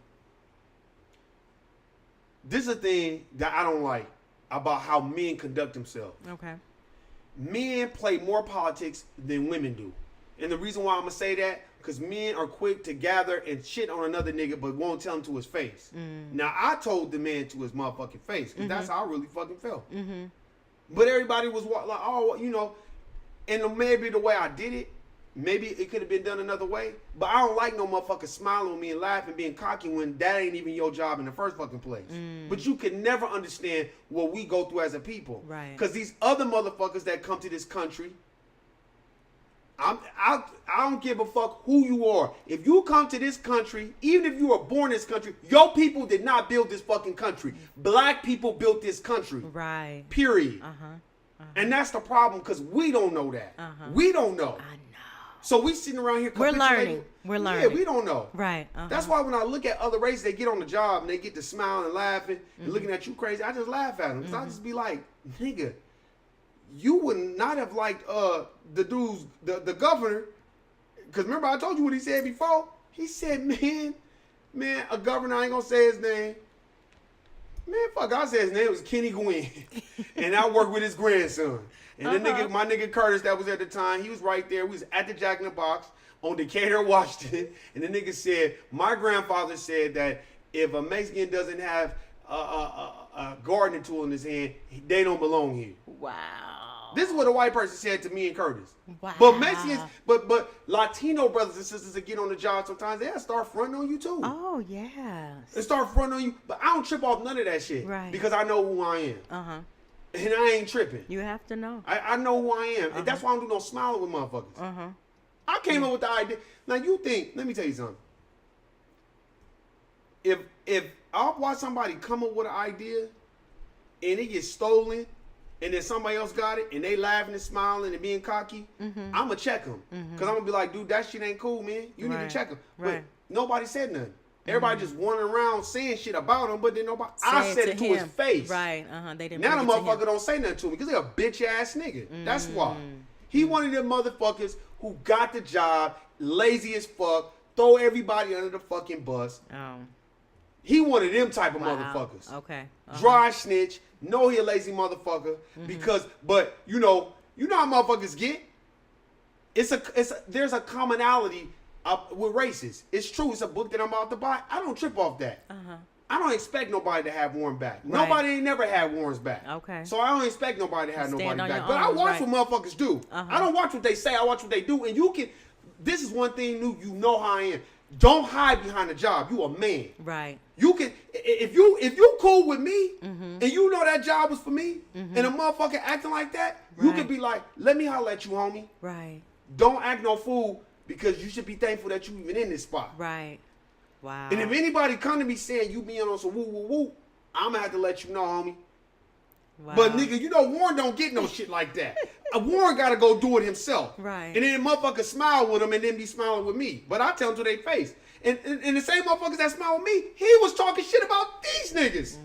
This is a thing that I don't like about how men conduct themselves. Okay. Men play more politics than women do. And the reason why I'm going to say that, because men are quick to gather and shit on another nigga, but won't tell him to his face. Now, I told the man to his motherfucking face, because that's how I really fucking felt. But everybody was like, oh, you know, and maybe the way I did it, maybe it could have been done another way, but I don't like no motherfucker smiling with me and laughing, being cocky when that ain't even your job in the first fucking place. But you can never understand what we go through as a people. Right. Because these other motherfuckers that come to this country, I don't give a fuck who you are. If you come to this country, even if you were born in this country, your people did not build this fucking country. Black people built this country. Right. Period. And that's the problem because we don't know that. We don't know. I know. So we sitting around here. We're learning. Yeah, we don't know. Right. That's why when I look at other races, they get on the job and they get to smiling and laughing and looking at you crazy. I just laugh at them because I just be like, nigga, you would not have liked the dude's the governor, because remember I told you what he said before. He said, man, a governor, I ain't gonna say his name. Man, fuck, I said his name was Kenny Gwynn, and I worked with his grandson. And the my nigga Curtis, that was at the time, he was right there. We was at the Jack in the Box on Decatur, Washington, and the nigga said, my grandfather said that if a Mexican doesn't have a gardening tool in his hand, they don't belong here. Wow. This is what a white person said to me and Curtis. Wow. But Mexicans, but Latino brothers and sisters that get on the job sometimes, they'll start fronting on you too. Oh, yes. They start fronting on you. But I don't trip off none of that shit. Right. Because I know who I am. And I ain't tripping. You have to know. I know who I am. And that's why I don't do no smiling with motherfuckers. I came up with the idea. Now you think, let me tell you something. If I watch somebody come up with an idea and it gets stolen, and then somebody else got it, and they laughing and smiling and being cocky, I'm going to check them. Because I'm going to be like, dude, that shit ain't cool, man. You need to check them. But nobody said nothing. Everybody just wandering around saying shit about him, but then nobody. Say I said to it to him. his face. Right. They didn't. Now bring the it to him. motherfucker don't say nothing to me because they're a bitch ass nigga. That's why. He one of them motherfuckers who got the job, lazy as fuck, throw everybody under the fucking bus. Oh. He one of them type of Wow. motherfuckers. Okay. Dry snitch. Know he a lazy motherfucker because, but you know how motherfuckers get. There's a commonality with races. It's true. It's a book that I'm about to buy. I don't trip off that. I don't expect nobody to have Warren back. Right. Nobody ain't never had Warren's back. Okay. So I don't expect nobody to have Stand nobody on back. your But I own, watch right. what motherfuckers do. I don't watch what they say. I watch what they do. And you can. This is one thing new. You know how I am. Don't hide behind a job. You a man. Right. You can if you cool with me and you know that job was for me and a motherfucker acting like that, you can Right. be like, let me holler at you, homie. Right. Don't act no fool because you should be thankful that you even in this spot. Right. Wow. And if anybody come to me saying you being on some woo woo woo, I'm gonna have to let you know, homie. Wow. But nigga, you know Warren don't get no shit like that. Warren gotta go do it himself. Right. And then the motherfucker smile with him and then be smiling with me. But I tell them to their face. And the same motherfuckers that smile with me, he was talking shit about these niggas.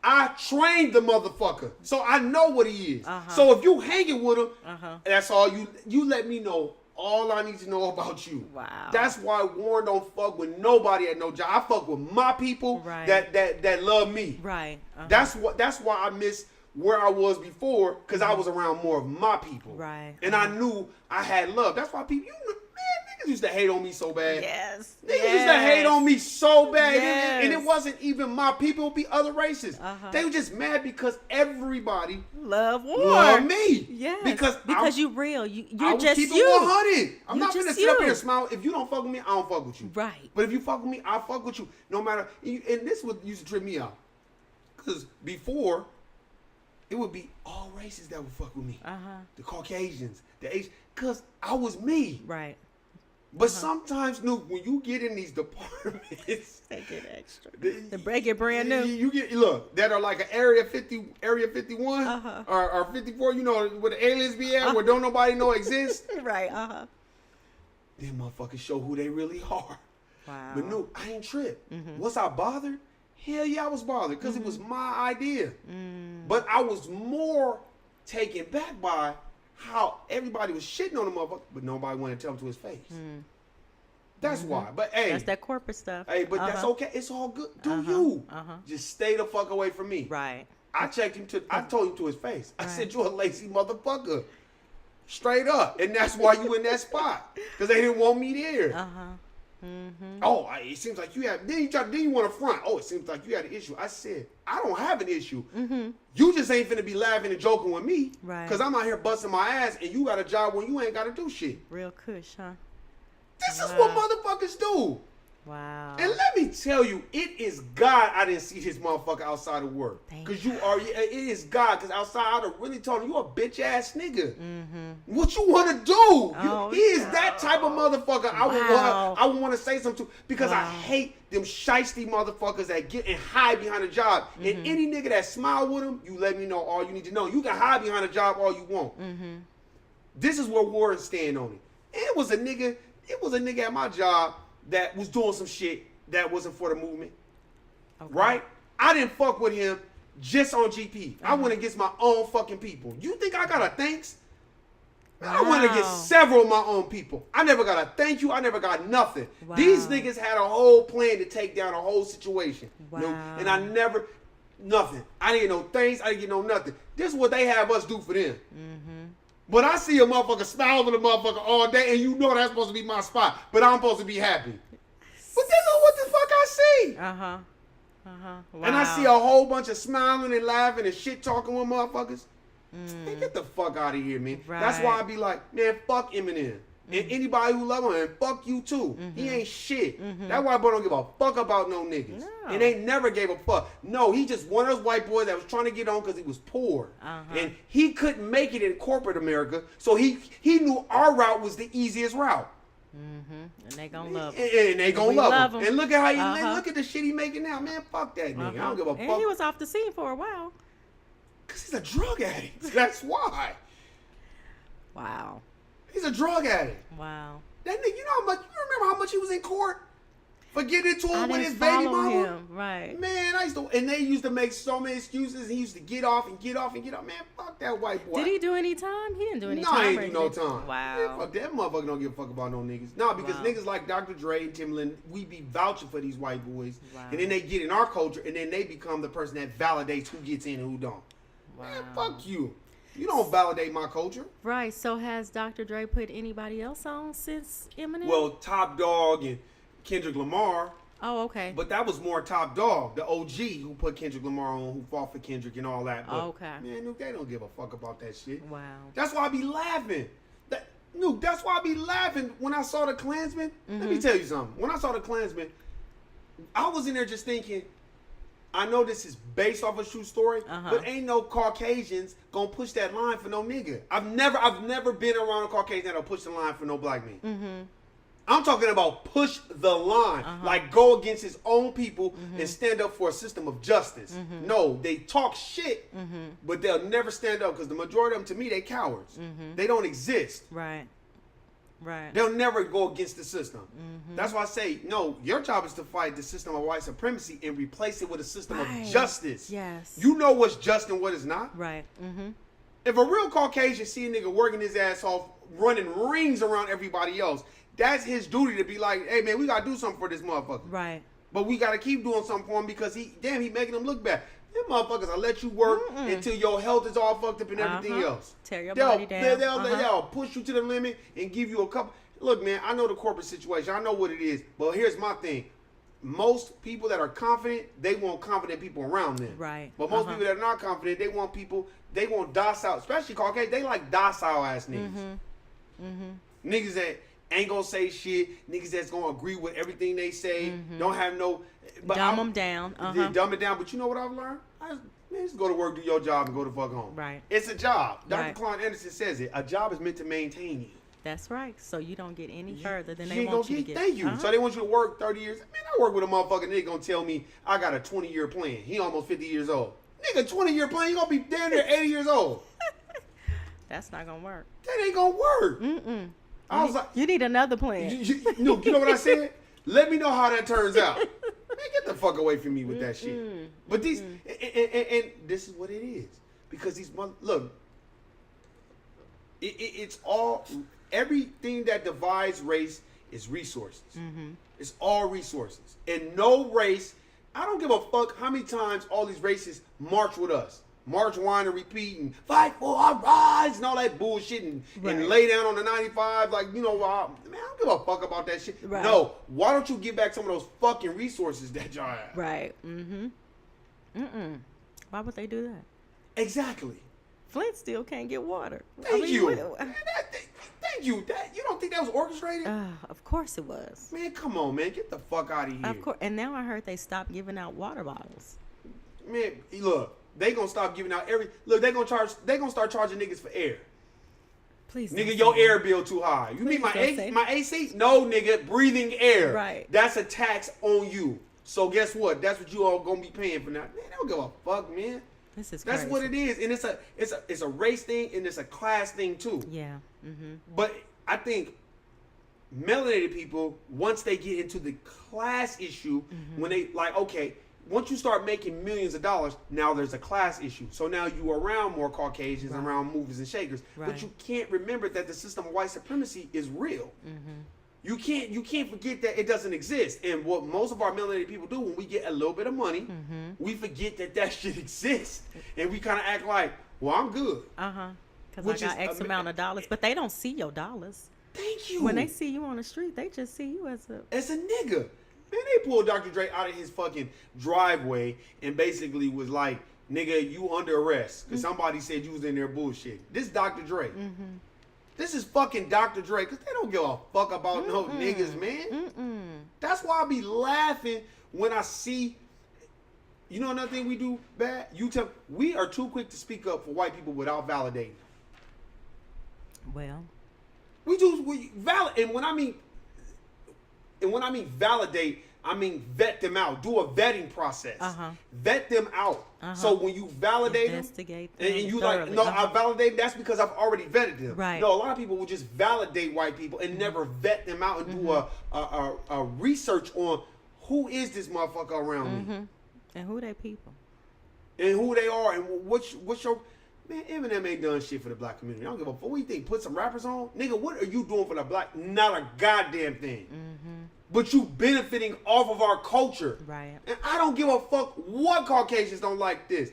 I trained the motherfucker. So I know what he is. So if you hanging with him, that's all you let me know. All I need to know about you. Wow. That's why Warren don't fuck with nobody at no job. I fuck with my people Right. that love me. Right. That's why I miss where I was before, because I was around more of my people. Right. And I knew I had love. That's why people, man, niggas used to hate on me so bad. Yes. Niggas used to hate on me so bad. Yes. And it wasn't even my people, it would be other races. They were just mad because everybody Love Warren. loved me. Yes. Because you real. You're I was just keeping you. 100. I'm You're not gonna just sit up here you. and smile. If you don't fuck with me, I don't fuck with you. Right. But if you fuck with me, I fuck with you. No matter. And this would used to trip me out. Because before, it would be all races that would fuck with me. The Caucasians, the Asians. Because I was me. Right. But sometimes, Nuke, when you get in these departments, They get extra. The break it brand new. You get that are like an Area 51 or 54. You know where the aliens be at, where don't nobody know exists. Right. Them motherfuckers show who they really are. Wow. But no, I ain't tripped. Was I bothered? Hell yeah, I was bothered because it was my idea. But I was more taken back by how everybody was shitting on the motherfucker, but nobody wanted to tell him to his face. That's why. But hey, That's that corporate stuff. hey, but that's okay. It's all good. Do you? Just stay the fuck away from me. Right. I checked him I told him to his face. I said, you're a lazy motherfucker. Straight up. And that's why you in that spot. Because they didn't want me there. Oh, it seems like you have. Then you want to front. Oh, it seems like you had an issue. I said, I don't have an issue. You just ain't finna be laughing and joking with me. Right. Because I'm out here busting my ass and you got a job when you ain't got to do shit. Real cush, huh? This is what motherfuckers do. Wow. And let me tell you, it is God I didn't see this motherfucker outside of work. Because it is God. Because outside, I'd have really told him, you a bitch ass nigga. What you want to do? He is that type of motherfucker I would want to say something to. Because I hate them shiesty motherfuckers that get and hide behind a job. And any nigga that smile with him, you let me know all you need to know. You can hide behind a job all you want. This is where Warren stand on it. It was a nigga at my job that was doing some shit that wasn't for the movement. Right? I didn't fuck with him just on GP. I went against my own fucking people. You think I got a thanks? I went against several of my own people. I never got a thank you. I never got nothing. These niggas had a whole plan to take down a whole situation. And I never, nothing. I didn't get no thanks. I didn't get no nothing. This is what they have us do for them. But I see a motherfucker smile with a motherfucker all day, and you know that's supposed to be my spot. But I'm supposed to be happy. But this is what the fuck I see. Wow. And I see a whole bunch of smiling and laughing and shit talking with motherfuckers. Man, get the fuck out of here, man. That's why I be like, man, fuck Eminem. And anybody who love him, and fuck you too. He ain't shit. That's why boy don't give a fuck about no niggas. No. And they never gave a fuck. No, he just one of those white boys that was trying to get on because he was poor. And he couldn't make it in corporate America. So he knew our route was the easiest route. And they gonna love him. And they gonna love him. And look at how he look at the shit he making now. Man, fuck that nigga. I don't give a fuck. And he was off the scene for a while. Because he's a drug addict. That's why. Wow. He's a drug addict. Wow. That nigga, you know how much? You remember how much he was in court? for getting into I it with didn't his baby follow mama. him. Right. Man, and they used to make so many excuses. He used to get off and get off and get off. Man, fuck that white boy. Did he do any time? He didn't do any No, time. he or ain't do no anything. time. Wow. Man, fuck that motherfucker don't give a fuck about no niggas. No, because Wow. niggas like Dr. Dre and Timbaland, we be vouching for these white boys. Wow. And then they get in our culture and then they become the person that validates who gets in and who don't. Wow. Man, fuck you. You don't validate my culture. Right. So has Dr. Dre put anybody else on since Eminem? Well, Top Dog and Kendrick Lamar. Oh, okay. But that was more Top Dog, the OG who put Kendrick Lamar on, who fought for Kendrick and all that. But, Okay. Man, Nuke, they don't give a fuck about that shit. Wow. That's why I be laughing. Nuke, that's why I be laughing when I saw the Klansman. Let me tell you something. When I saw the Klansman, I was in there just thinking, I know this is based off a true story, but ain't no Caucasians gonna push that line for no nigga. I've never been around a Caucasian that'll push the line for no black man. I'm talking about push the line, like go against his own people and stand up for a system of justice. No, they talk shit, but they'll never stand up because the majority of them, to me, they cowards. They don't exist. Right. Right. They'll never go against the system. That's why I say, no, your job is to fight the system of white supremacy and replace it with a system of justice. Yes. You know what's just and what is not. Right. If a real Caucasian see a nigga working his ass off, running rings around everybody else, that's his duty to be like, hey man, we gotta do something for this motherfucker. Right. But we gotta keep doing something for him because he making them look bad. Them motherfuckers will let you work until your health is all fucked up and everything else. Tear your body down. They'll push you to the limit and give you a couple. Look, man, I know the corporate situation. I know what it is. But here's my thing. Most people that are confident, they want confident people around them. Right. But most people that are not confident, they want docile, especially Caucasian. They like docile ass niggas. Niggas that ain't gonna say shit. Niggas that's gonna agree with everything they say. Don't have no. But Dumb them down. They dumb it down. But you know what I've learned? Just go to work, do your job, and go the fuck home. Right. It's a job. Dr. Right. Klein Anderson says it. A job is meant to maintain you. That's right. So you don't get any further than You they ain't want gonna you to get. Thank you. So they want you to work 30 years. Man, I work with a motherfucker nigga gonna tell me I got a 20-year plan. He almost 50 years old. Nigga, 20-year plan, you gonna be damn near 80 years old. That's not gonna work. That ain't gonna work. I was like, You need another plan. you know what I said? Let me know how that turns out. Man, get the fuck away from me with that shit. But these, and this is what it is. Because these look, it's all, everything that divides race is resources. It's all resources. And no race, I don't give a fuck how many times all these races march with us. March, whine, and repeat, and fight for our rights, and all that bullshit, and lay down on the 95, like, you know, man, I don't give a fuck about that shit. Right. No, why don't you give back some of those fucking resources that y'all have? Right. Why would they do that? Exactly. Flint still can't get water. Thank you. Thank you. You don't think that was orchestrated? Of course it was. Man, come on, man. Get the fuck out of here. Of course. And now I heard they stopped giving out water bottles. Man, look, they gonna stop giving out they gonna start charging niggas for air. Please. Nigga, your air bill too high. You mean my AC? No, nigga, breathing air. Right. That's a tax on you. So guess what? That's what you all gonna be paying for now. Man, they don't give a fuck, man. This is That's crazy. what it is, and it's a race thing and it's a class thing too. Yeah. But I think melanated people, once they get into the class issue, when they like, okay, once you start making millions of dollars, now there's a class issue. So now you are around more Caucasians, around movers and shakers, but you can't remember that the system of white supremacy is real. You can't forget that it doesn't exist. And what most of our melanated people do when we get a little bit of money, we forget that shit exists, and we kind of act like, well, I'm good. Because I got X amount of dollars, but they don't see your dollars. Thank you. When they see you on the street, they just see you as a nigga. Man, they pulled Dr. Dre out of his fucking driveway and basically was like, nigga, you under arrest because somebody said you was in there bullshit. This is Dr. Dre. This is fucking Dr. Dre, because they don't give a fuck about no niggas, man. That's why I be laughing when I see, you know another thing we do bad? We are too quick to speak up for white people without validating. well. And when I mean validate, I mean vet them out. Do a vetting process. Vet them out. So when you validate Investigate them, them and you thoroughly. like, no, I validate. That's because I've already vetted them. Right. No, a lot of people will just validate white people and never vet them out and do a research on who is this motherfucker around me? And who they people? And who they are, and what's your... Man, Eminem ain't done shit for the black community. I don't give a fuck. What do you think? Put some rappers on? Nigga, what are you doing for the black? Not a goddamn thing. But you benefiting off of our culture. Right. And I don't give a fuck what Caucasians don't like this.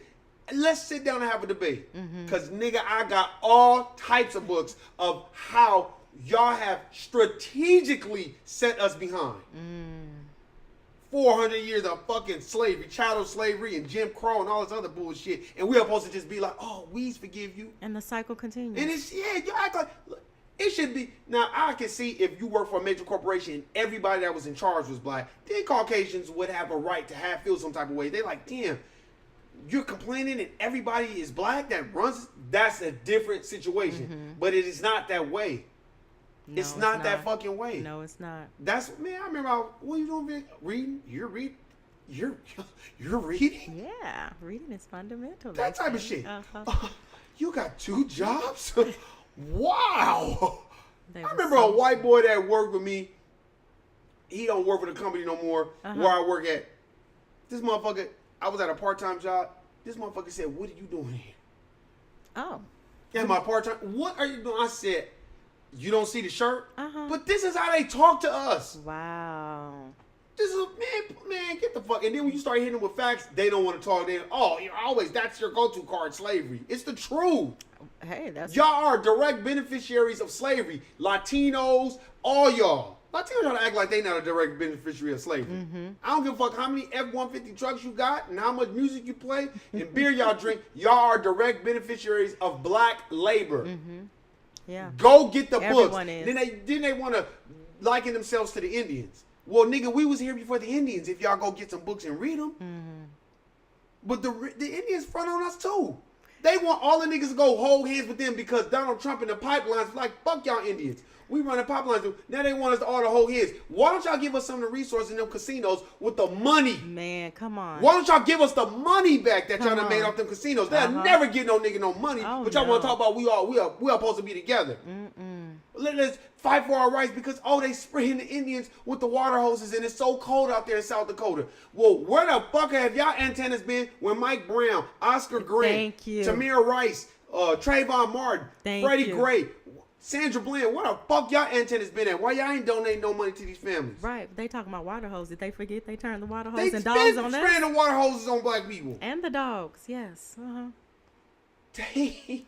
Let's sit down and have a debate. Because, nigga, I got all types of books of how y'all have strategically set us behind. 400 years of fucking slavery, chattel slavery, and Jim Crow and all this other bullshit. And we're supposed to just be like, oh, we forgive you. And the cycle continues. And it's, yeah, you act like... Look, it should be... Now, I can see if you work for a major corporation and everybody that was in charge was black, then Caucasians would have a right to feel some type of way. They're like, damn, you're complaining and everybody is black that runs... That's a different situation. But it is not that way. No, it's not that fucking way. No, it's not. That's... Man, I remember... What are you doing, Vic? Reading? You're reading? You're reading? Yeah. Reading is fundamental. That type of shit. You got 2 jobs? Wow. I remember a white boy that worked with me. He don't work for the company no more where I work at. This motherfucker, I was at a part-time job. This motherfucker said, what are you doing here? Oh. Yeah, my part-time. What are you doing? I said, you don't see the shirt? But this is how they talk to us. Wow. This is, man, get the fuck. And then when you start hitting them with facts, they don't want to talk. They, you're always, that's your go-to card, slavery. It's the truth. Hey, that's... Y'all are direct beneficiaries of slavery. Latinos, all y'all. Latinos try to act like they not a direct beneficiary of slavery. I don't give a fuck how many F-150 trucks you got and how much music you play and beer y'all drink. Y'all are direct beneficiaries of black labor. Yeah. Go get the Everyone books. Is. Then they want to liken themselves to the Indians. Well, nigga, we was here before the Indians. If y'all go get some books and read them. But the Indians front on us too. They want all the niggas to go hold hands with them because Donald Trump and the pipelines like, fuck y'all Indians. We run the pipelines. Now they want us to all to hold hands. Why don't y'all give us some of the resources in them casinos with the money? Man, come on. Why don't y'all give us the money back that y'all done made off them casinos? They'll never give no nigga no money. But y'all want to talk about we are supposed to be together. Let's fight for our rights because, they spraying the Indians with the water hoses and it's so cold out there in South Dakota. Well, where the fuck have y'all antennas been when Mike Brown, Oscar Grant, Tamir Rice, Trayvon Martin, Freddie Gray, Sandra Bland, where the fuck y'all antennas been at? Why y'all ain't donating no money to these families? Right. They talking about water hoses. Did they forget they turned the water hose and dogs on us? They spraying the water hoses on black people. And the dogs, yes. They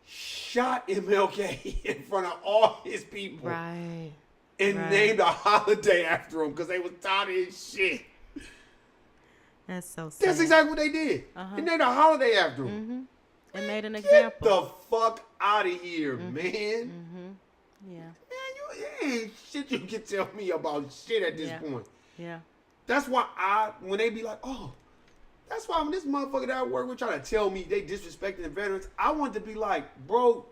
shot MLK in front of all his people. Right. And named a holiday after him because they was tired of his shit. That's so sad. That's exactly what they did. They named a holiday after him. And made an example. Get the fuck out of here, man. Yeah. Man, you ain't shit you can tell me about shit at this point. Yeah. That's why when they be like, that's why when this motherfucker that I work with try to tell me they disrespecting the veterans, I want to be like, bro,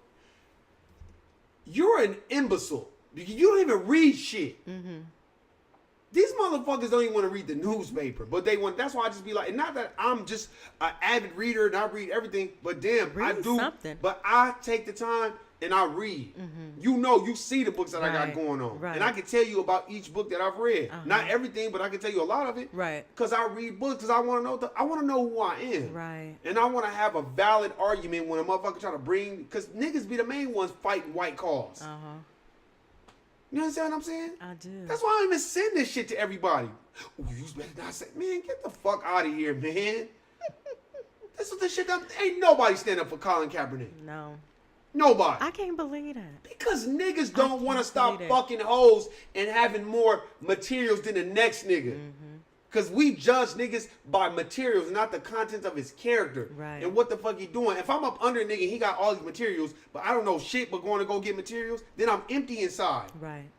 you're an imbecile. You don't even read shit. These motherfuckers don't even want to read the newspaper, but they want. That's why I just be like, and not that I'm just an avid reader and I read everything, but damn, read I do. Something. But I take the time and I read. You see the books that I got going on, and I can tell you about each book that I've read. Not everything, but I can tell you a lot of it. Right. Because I read books because I want to know. I want to know who I am. Right. And I want to have a valid argument when a motherfucker try to bring, because niggas be the main ones fighting white cause. You understand what I'm saying? I do. That's why I don't even send this shit to everybody. You better not say, man, get the fuck out of here, man. This is the shit that ain't nobody stand up for Colin Kaepernick. No. Nobody. I can't believe that. Because niggas don't want to stop fucking hoes and having more materials than the next nigga. Because we judge niggas by materials, not the content of his character. Right. And what the fuck he doing. If I'm up under a nigga, he got all these materials, but I don't know shit but going to go get materials, then I'm empty inside. Right.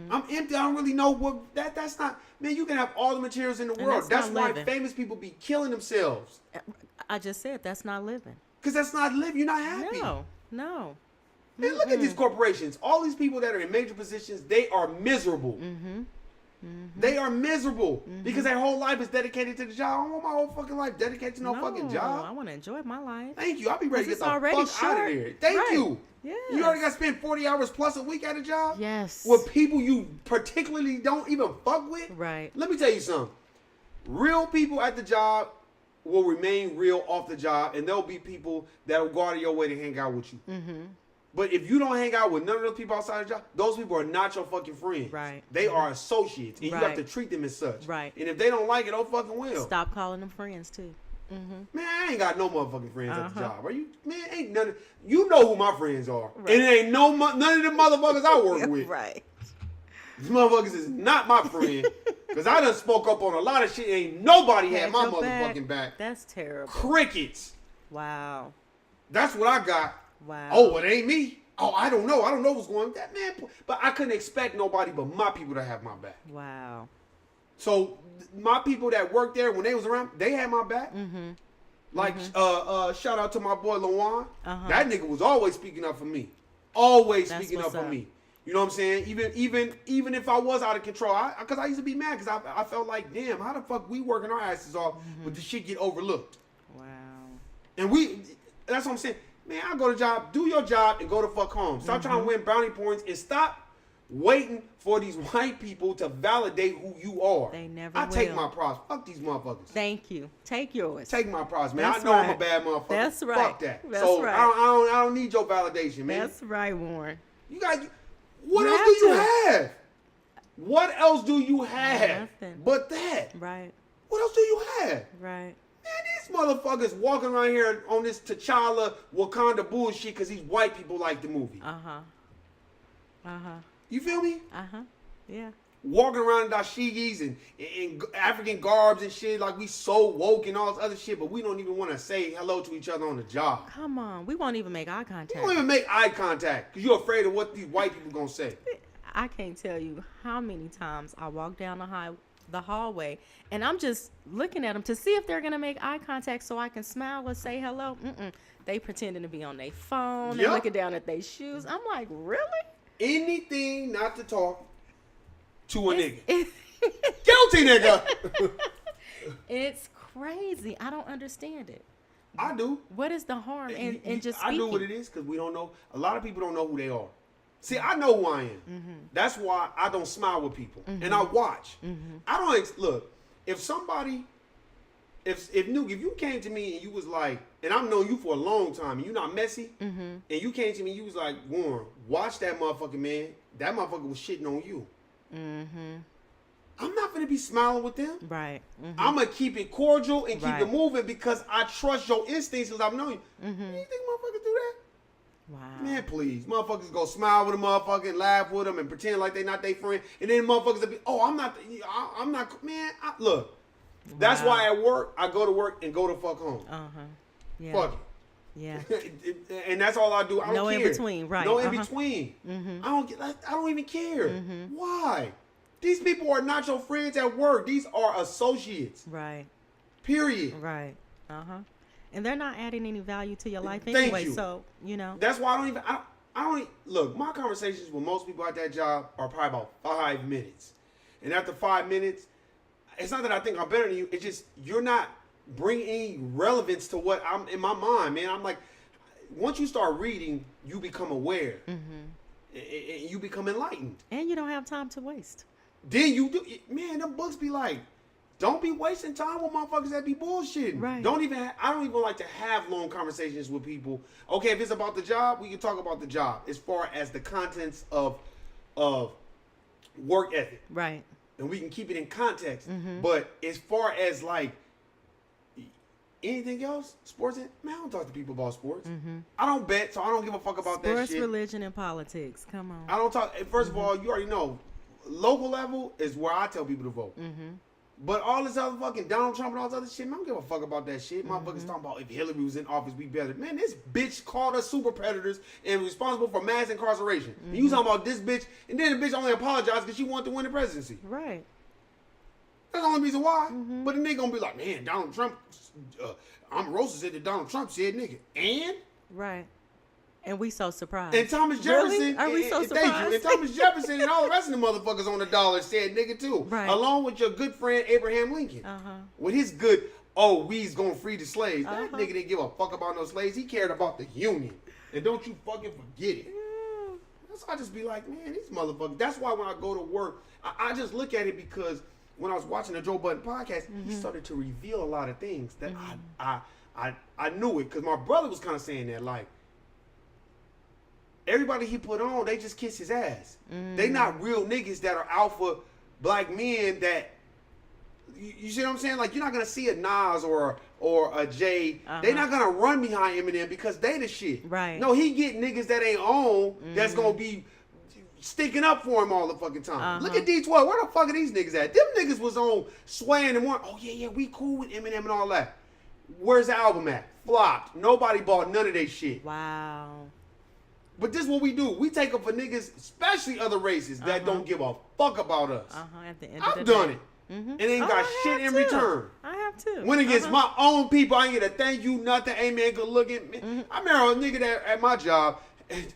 I'm empty. I don't really know what... That's not... Man, you can have all the materials in the world. That's why famous people be killing themselves. I just said that's not living. Because that's not living. You're not happy. No. Man, look at these corporations. All these people that are in major positions, they are miserable. They are miserable because their whole life is dedicated to the job. I don't want my whole fucking life dedicated to no fucking job. I want to enjoy my life. Thank you. I'll be ready to get the fuck short. out of here. Thank you. Yeah. You already got to spend 40 hours plus a week at a job? Yes. With people you particularly don't even fuck with? Right. Let me tell you something. Real people at the job will remain real off the job, and there'll be people that will go out of your way to hang out with you. But if you don't hang out with none of those people outside the job, those people are not your fucking friends. Right. They are associates, and you have to treat them as such. Right. And if they don't like it, oh fucking well. Stop calling them friends too. Man, I ain't got no motherfucking friends at the job. Are you? Man, ain't none. You know who my friends are, and it ain't none of the motherfuckers I work with. Right. These motherfuckers is not my friend, because I done spoke up on a lot of shit. Ain't nobody had my motherfucking back. That's terrible. Crickets. Wow. That's what I got. Wow. Oh, it ain't me. Oh, I don't know. I don't know what's going on. That man, but I couldn't expect nobody but my people to have my back. Wow. So my people that worked there when they was around, they had my back. Like shout out to my boy Lawan. That nigga was always speaking up for me. Always speaking up for me. You know what I'm saying? Even if I was out of control, because I used to be mad because I felt like, damn, how the fuck we working our asses off, but this shit get overlooked. Wow. And that's what I'm saying. Man, I go to job, do your job, and go to fuck home. Stop trying to win brownie points and stop waiting for these white people to validate who you are. They never I take will. my props. Fuck these motherfuckers. Thank you. Take yours. Take my props, man. That's I know right. I'm a bad motherfucker. That's right. Fuck that. That's so right. I don't need your validation, man. That's right, Warren. You got what You else have do you to. have? What else do you have? Nothing. But that. Right. What else do you have? Right. Man, these motherfuckers walking around here on this T'Challa Wakanda bullshit because these white people like the movie. You feel me? Yeah. Walking around in dashikis and African garbs and shit like we so woke and all this other shit, but we don't even want to say hello to each other on the job. Come on. We won't even make eye You contact. don't even make eye contact because you're afraid of what these white people gonna say. I can't tell you how many times I walk down the hallway and I'm just looking at them to see if they're going to make eye contact so I can smile or say hello. They pretending to be on their phone and looking down at their shoes. I'm like, really? Anything not to talk to a nigga. Guilty nigga. It's crazy. I don't understand it. I do. What is the harm in just I speaking? know what it is because we don't know. A lot of people don't know who they are. See, I know who I am. That's why I don't smile with people, and I watch. I don't look. If somebody, if Nuke, if you came to me and you was like, and I've known you for a long time, and you're not messy, and you came to me, and you was like, Warren, watch that motherfucker, man. That motherfucker was shitting on you. I'm not gonna be smiling with them. Right. I'm gonna keep it cordial and keep it moving because I trust your instincts because I've known you. You think motherfuckers do that? Wow. Man, please. Motherfuckers go smile with a motherfucker and laugh with them and pretend like they not their friend. And then motherfuckers will be, oh, I'm not, man, look. That's why at work, I go to work and go to fuck home. Yeah. Fuck it. Yeah. And that's all I do. I don't No care. in between, right. No in between. I don't even care. Why? These people are not your friends at work. These are associates. Right. Period. Right. And they're not adding any value to your life Thank anyway. you. So, That's why I don't look, my conversations with most people at that job are probably about 5 minutes. And after 5 minutes, it's not that I think I'm better than you. It's just you're not bringing any relevance to what I'm in my mind, man. I'm like, once you start reading, you become aware. You become enlightened. And you don't have time to waste. Then you do, man, them books be like, don't be wasting time with motherfuckers that be bullshitting. Right. I don't even like to have long conversations with people. Okay, if it's about the job, we can talk about the job as far as the contents of work ethic. Right. And we can keep it in context. But as far as like anything else, sports, man, I don't talk to people about sports. I don't bet, so I don't give a fuck about that Sports, shit. religion, and politics. Come on. I don't talk. First of all, you already know, local level is where I tell people to vote. But all this other fucking Donald Trump and all this other shit, man, I don't give a fuck about that shit. Motherfuckers talking about if Hillary was in office, we better. Man, this bitch called us super predators and responsible for mass incarceration. And you talking about this bitch, and then the bitch only apologized because she wanted to win the presidency. Right. That's the only reason why. But then they gonna be like, man, Donald Trump, Omarosa said that Donald Trump said nigga. And? Right. And we so surprised. And Thomas Jefferson. Really? Are we so Thank you. surprised? And Thomas Jefferson and all the rest of the motherfuckers on the dollar said nigga too. Right. Along with your good friend Abraham Lincoln. With his good, we's gonna free the slaves. That nigga didn't give a fuck about no slaves. He cared about the Union. And don't you fucking forget it. That's why I just be like, man, these motherfuckers. That's why when I go to work, I just look at it because when I was watching the Joe Budden podcast, he started to reveal a lot of things that I knew it because my brother was kind of saying that like everybody he put on, they just kiss his ass. They not real niggas that are alpha black men that you see what I'm saying? Like you're not gonna see a Nas or a Jay. They not gonna run behind Eminem because they the shit. Right. No, he get niggas that ain't on that's gonna be sticking up for him all the fucking time. Look at D12. Where the fuck are these niggas at? Them niggas was on swaying and one. Oh yeah, we cool with Eminem and all that. Where's the album at? Flopped. Nobody bought none of that shit. Wow. But this is what we do. We take up for niggas, especially other races that don't give a fuck about us. At the end I've of the done day. it. And ain't got shit in return. I have too. When against my own people, I ain't get a thank you, nothing. Hey man, good looking. Man. I remember a nigga that at my job. And,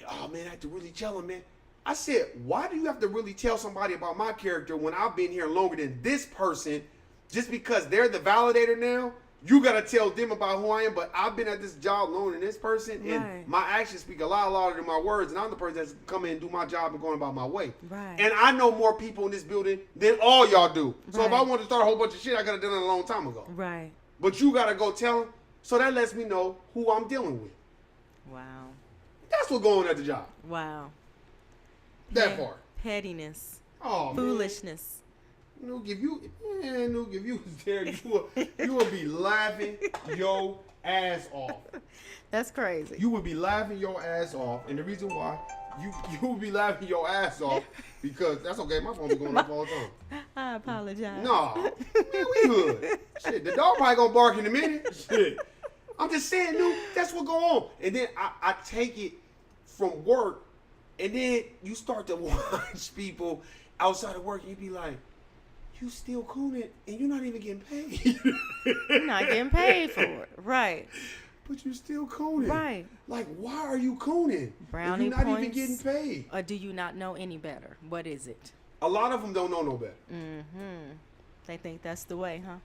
oh man, I had to really tell him, man. I said, why do you have to really tell somebody about my character when I've been here longer than this person? Just because they're the validator now, you gotta tell them about who I am. But I've been at this job longer than this person, and my actions speak a lot louder than my words. And I'm the person that's come in and do my job and going about my way. Right. And I know more people in this building than all y'all do. So if I want to start a whole bunch of shit, I could have done it a long time ago. Right. But you gotta go tell them. So that lets me know who I'm dealing with. Wow. That's what's going on at the job. Wow. That part. Pettiness. Oh, Foolishness. Man. If you was there, you would be laughing your ass off. That's crazy. You would be laughing your ass off, and the reason why you would be laughing your ass off because that's okay. My phone be going off all the time. I apologize. No, man, we good. Shit, the dog probably gonna bark in a minute. Shit, I'm just saying, dude, that's what go on. And then I take it from work. And then you start to watch people outside of work, and you be like, you still cooning, and you're not even getting paid. You're not getting paid for it. Right. But you still cooning. Right. Like, why are you cooning? Brownie if you're not points, even getting paid. Or do you not know any better? What is it? A lot of them don't know no better. They think that's the way, huh?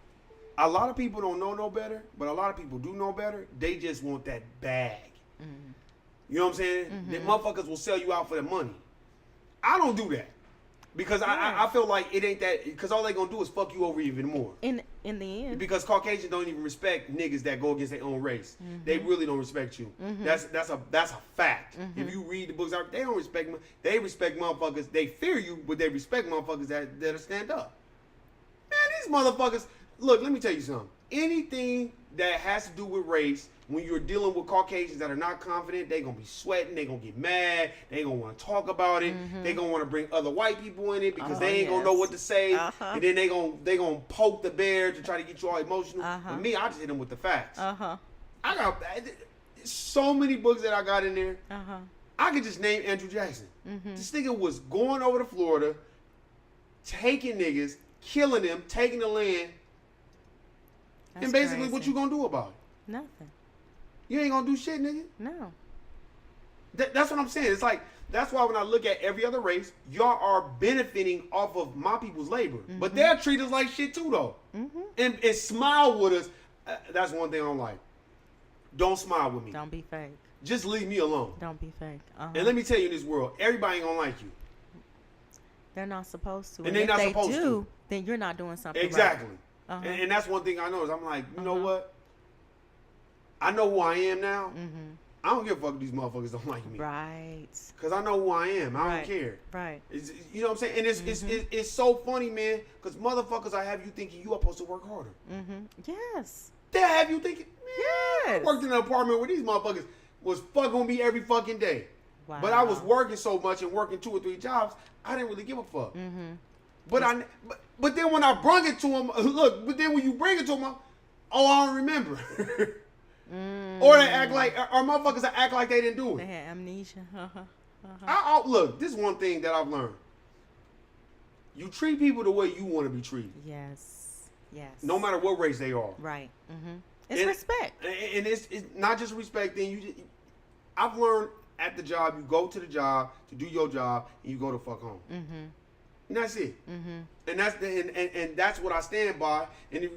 A lot of people don't know no better, but a lot of people do know better. They just want that bag. You know what I'm saying? The motherfuckers will sell you out for the money. I don't do that. Because I feel like it ain't that, because all they gonna do is fuck you over even more. In the end. Because Caucasians don't even respect niggas that go against their own race. They really don't respect you. That's a fact. If you read the books, they don't respect. They respect motherfuckers. They fear you, but they respect motherfuckers that'll stand up. Man, these motherfuckers. Look, let me tell you something. Anything that has to do with race, when you're dealing with Caucasians that are not confident, they gonna be sweating, they gonna get mad, they gonna want to talk about it, they gonna want to bring other white people in it because they ain't gonna know what to say, and then they gonna poke the bear to try to get you all emotional. But me, I just hit them with the facts. I got so many books that I got in there. I could just name Andrew Jackson. This nigga was going over to Florida, taking niggas, killing them, taking the land. That's and basically, crazy. what you gonna do about it? Nothing. You ain't gonna do shit, nigga. No. That's what I'm saying. It's like, that's why when I look at every other race, y'all are benefiting off of my people's labor. But they'll treat us like shit too, though. And smile with us. That's one thing I don't like. Don't smile with me. Don't be fake. Just leave me alone. Don't be fake. And let me tell you, in this world, everybody ain't gonna like you. They're not supposed to. And they're not supposed to. Then you're not doing something Exactly. right. And that's one thing I know is I'm like, you know what? I know who I am now. I don't give a fuck if these motherfuckers don't like me. Right. Because I know who I am. I don't care. Right. You know what I'm saying? And it's so funny, man, because motherfuckers, I have you thinking you are supposed to work harder. Yes. They have you thinking, man, Yes. I worked in an apartment where these motherfuckers was fucking with me every fucking day. Wow. But I was working so much and working 2 or 3 jobs, I didn't really give a fuck. But then when I brought it to them, look, but then when you bring it to them, I don't remember. Or they act like, or motherfuckers that act like they didn't do They it. had amnesia. Look, this is one thing that I've learned. You treat people the way you want to be treated. Yes. Yes. No matter what race they are. Right. It's respect. And it's not just respect. Then I've learned at the job, you go to the job to do your job, and you go the fuck home. And that's it. And that's what I stand by. And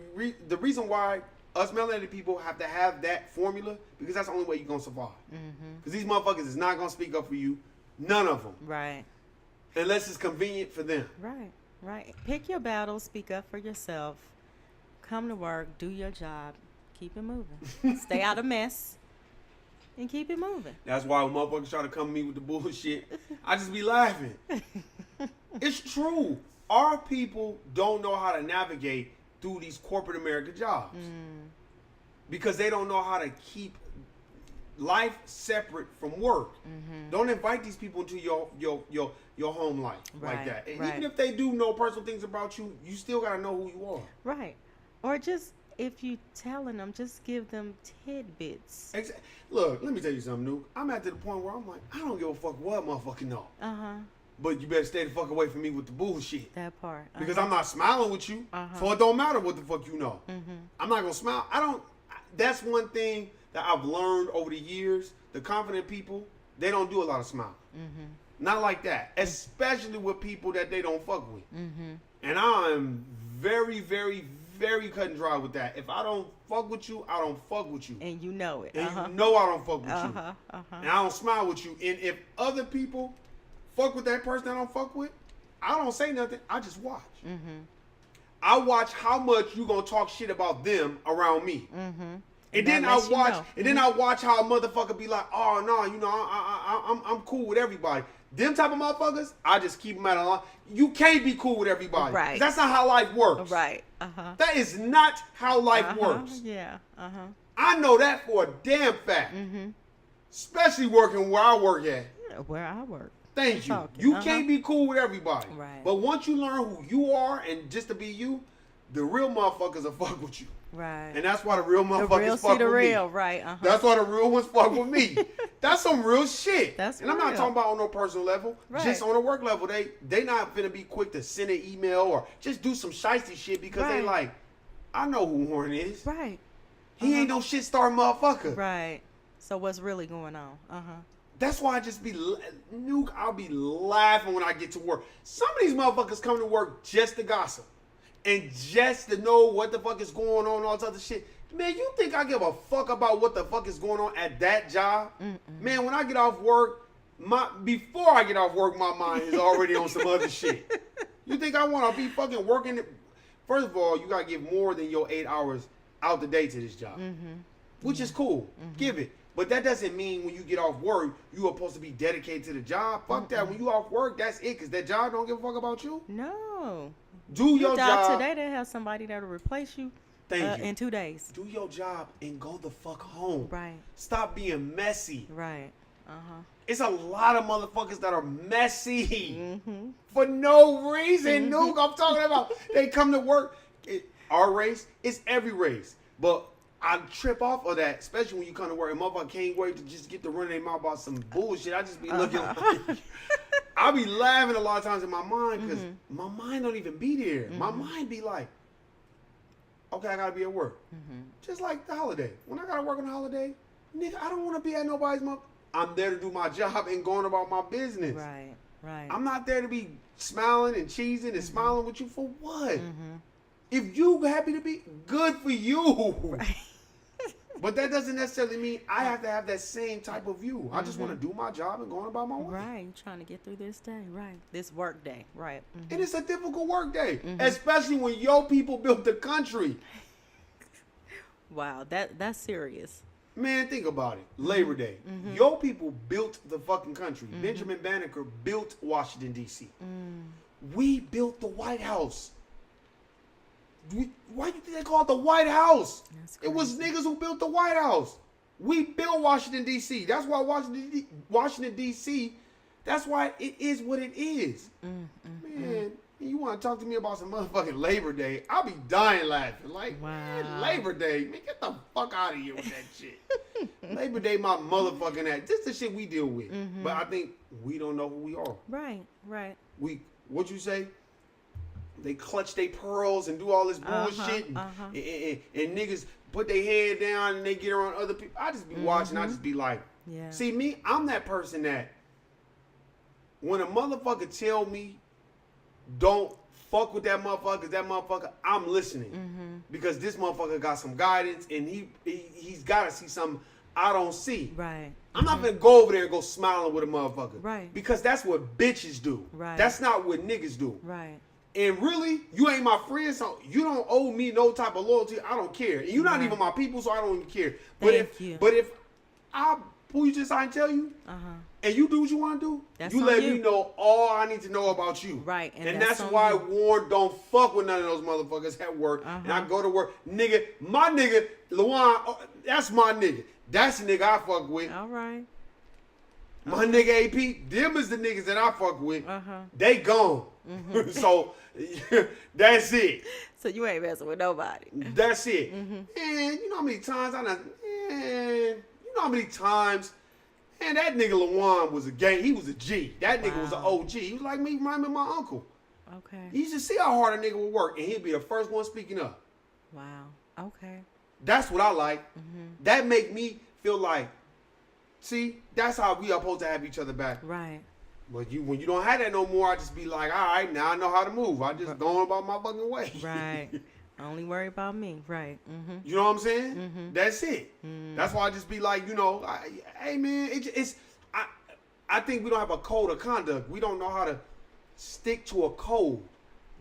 the reason why us melanated people have to have that formula, because that's the only way you're gonna survive. Because these motherfuckers is not gonna speak up for you. None of them. Right. Unless it's convenient for them. Right. Right. Pick your battles. Speak up for yourself. Come to work. Do your job. Keep it moving. Stay out of mess. And keep it moving. That's why when motherfuckers try to come to me with the bullshit, I just be laughing. It's true. Our people don't know how to navigate through these corporate America jobs. Because they don't know how to keep life separate from work. Don't invite these people into your home life like that. And even if they do know personal things about you, you still gotta know who you are. Right. Or just, if you telling them, just give them tidbits. Look, let me tell you something, Nuke. I'm at the point where I'm like, I don't give a fuck what motherfucker know. But you better stay the fuck away from me with the bullshit. That part. Because I'm not smiling with you. So it don't matter what the fuck you know. I'm not gonna smile. That's one thing that I've learned over the years. The confident people, they don't do a lot of smiling. Not like that. Especially with people that they don't fuck with. And I'm very, very, very cut and dry with that. If I don't fuck with you, I don't fuck with you. And you know it. And you know I don't fuck with you. And I don't smile with you. And if other people fuck with that person I don't fuck with, I don't say nothing. I just watch. I watch how much you gonna talk shit about them around me. And then I watch, then I watch how a motherfucker be like, oh no, you know, I'm cool with everybody. Them type of motherfuckers, I just keep them at a line. You can't be cool with everybody. Right. That's not how life works. Right. That is not how life works. Yeah. I know that for a damn fact. Especially working where I work at. Where I work. Thank you. You can't be cool with everybody. Right. But once you learn who you are and just to be you, the real motherfuckers will fuck with you. Right. And that's why the real motherfuckers fuck with real, me. Right. That's why the real ones fuck with me. That's some real shit. That's and I'm not talking about on no personal level. Right. Just on a work level. They not finna be quick to send an email or just do some shiesty shit because they like, I know who Horn is. Right. He ain't no shit star motherfucker. Right. So what's really going on? That's why I just be, Nuke, I'll be laughing when I get to work. Some of these motherfuckers come to work just to gossip. And just to know what the fuck is going on, all this other shit. Man, you think I give a fuck about what the fuck is going on at that job? Man, when I get off work, before I get off work, my mind is already on some other shit. You think I want to be fucking working? First of all, you got to give more than your 8 hours out the day to this job. Which is cool. Give it. But that doesn't mean when you get off work, you are supposed to be dedicated to the job. Fuck that. When you off work, that's it. Because that job don't give a fuck about you. No. Do your job. Today, they have somebody that'll replace you in 2 days. Do your job and go the fuck home. Right. Stop being messy. Right. It's a lot of motherfuckers that are messy for no reason. Nuke, I'm talking about. They come to work. Our race, it's every race. But I trip off of that, especially when you come to work and motherfucker can't wait to just get to run their mouth about some bullshit. I just be looking like, I be laughing a lot of times in my mind because my mind don't even be there. My mind be like, okay, I gotta be at work. Just like the holiday. When I gotta work on the holiday, nigga, I don't want to be at nobody's mouth. I'm there to do my job and going about my business. Right. I'm not there to be smiling and cheesing and smiling with you for what? If you happy to be, good for you. Right. But that doesn't necessarily mean I have to have that same type of view. I just want to do my job and going about my way. Right. You're trying to get through this day. Right. This work day. Right. And it's a difficult work day, especially when your people built the country. Wow. That's serious. Man, think about it. Labor Day. Your people built the fucking country. Benjamin Banneker built Washington, D.C. We built the White House. Why do you think they call it the White House? It was niggas who built the White House. We built Washington, D.C. That's why Washington, D.C., that's why it is what it is. Man, you want to talk to me about some motherfucking Labor Day, I'll be dying laughing. Like, man, Labor Day, man, get the fuck out of here with that shit. Labor Day, my motherfucking ass. This is the shit we deal with. But I think we don't know who we are. Right. What you say? they clutch their pearls and do all this bullshit, and niggas put their head down and they get around other people. I just be watching. I just be like, see me, I'm that person that when a motherfucker tell me don't fuck with that motherfucker, that motherfucker, I'm listening because this motherfucker got some guidance and he's got to see something I don't see. Right. I'm not gonna go over there and go smiling with a motherfucker. Right. Because that's what bitches do. Right. That's not what niggas do. Right. And really, you ain't my friend, so you don't owe me no type of loyalty. I don't care. And you're not even my people, so I don't even care. But if I pull you to the side and tell you, and you do what you want to do, you let me know all I need to know about you. Right. And that's why Warren don't fuck with none of those motherfuckers at work. And I go to work, nigga, my nigga, Luan, that's my nigga. That's the nigga I fuck with. All right. My nigga AP, them is the niggas that I fuck with. They gone. So that's it. So you ain't messing with nobody. That's it. And you know how many times how many times, man, that nigga Lawan was a gang. He was a G. That nigga was an OG. He was like me, remind me of my uncle. Okay. You should see how hard a nigga would work, and he'd be the first one speaking up. Wow. Okay. That's what I like. That make me feel like, see, that's how we are supposed to have each other back. Right. But when you don't have that no more, I just be like, all right, now I know how to move. I just going about my fucking way. Right. Only worry about me. Right. You know what I'm saying? That's it. That's why I just be like, you know, hey man, I think we don't have a code of conduct. We don't know how to stick to a code.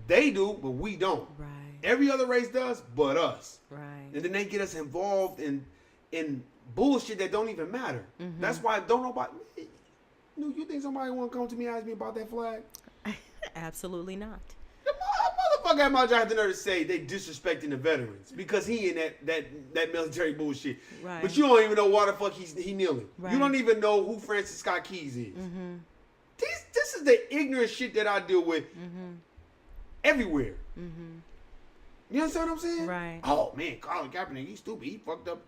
They do, but we don't. Right. Every other race does, but us. Right. And then they get us involved in bullshit that don't even matter. That's why don't nobody. You think somebody want to come to me and ask me about that flag? Absolutely not. The motherfucker at my job had the nerve to say they disrespecting the veterans because he in that military bullshit. Right. But you don't even know why the fuck he kneeling. Right. You don't even know who Francis Scott Keys is. This is the ignorant shit that I deal with everywhere. You understand what I'm saying? Right. Oh man, Colin Kaepernick, he's stupid. He fucked up.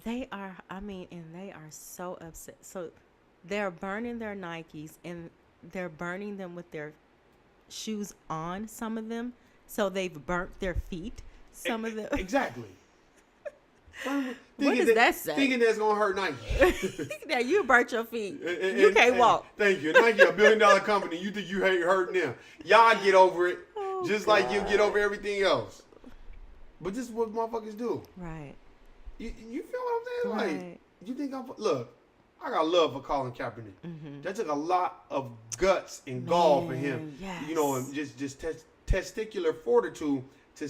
They are. I mean, and they are so upset. So they're burning their Nikes and they're burning them with their shoes on, some of them. So they've burnt their feet, some of them. Exactly. What does that say? Thinking that's going to hurt Nike. Now you burnt your feet. You can't walk. Thank you. Nike, $1 billion company. You think you hurting them. Y'all get over it just like you get over everything else. But this is what motherfuckers do. Right. You feel what I'm saying? Right. Like, you think look, I got love for Colin Kaepernick. That took a lot of guts and gall for him. Yes. You know, and just testicular fortitude to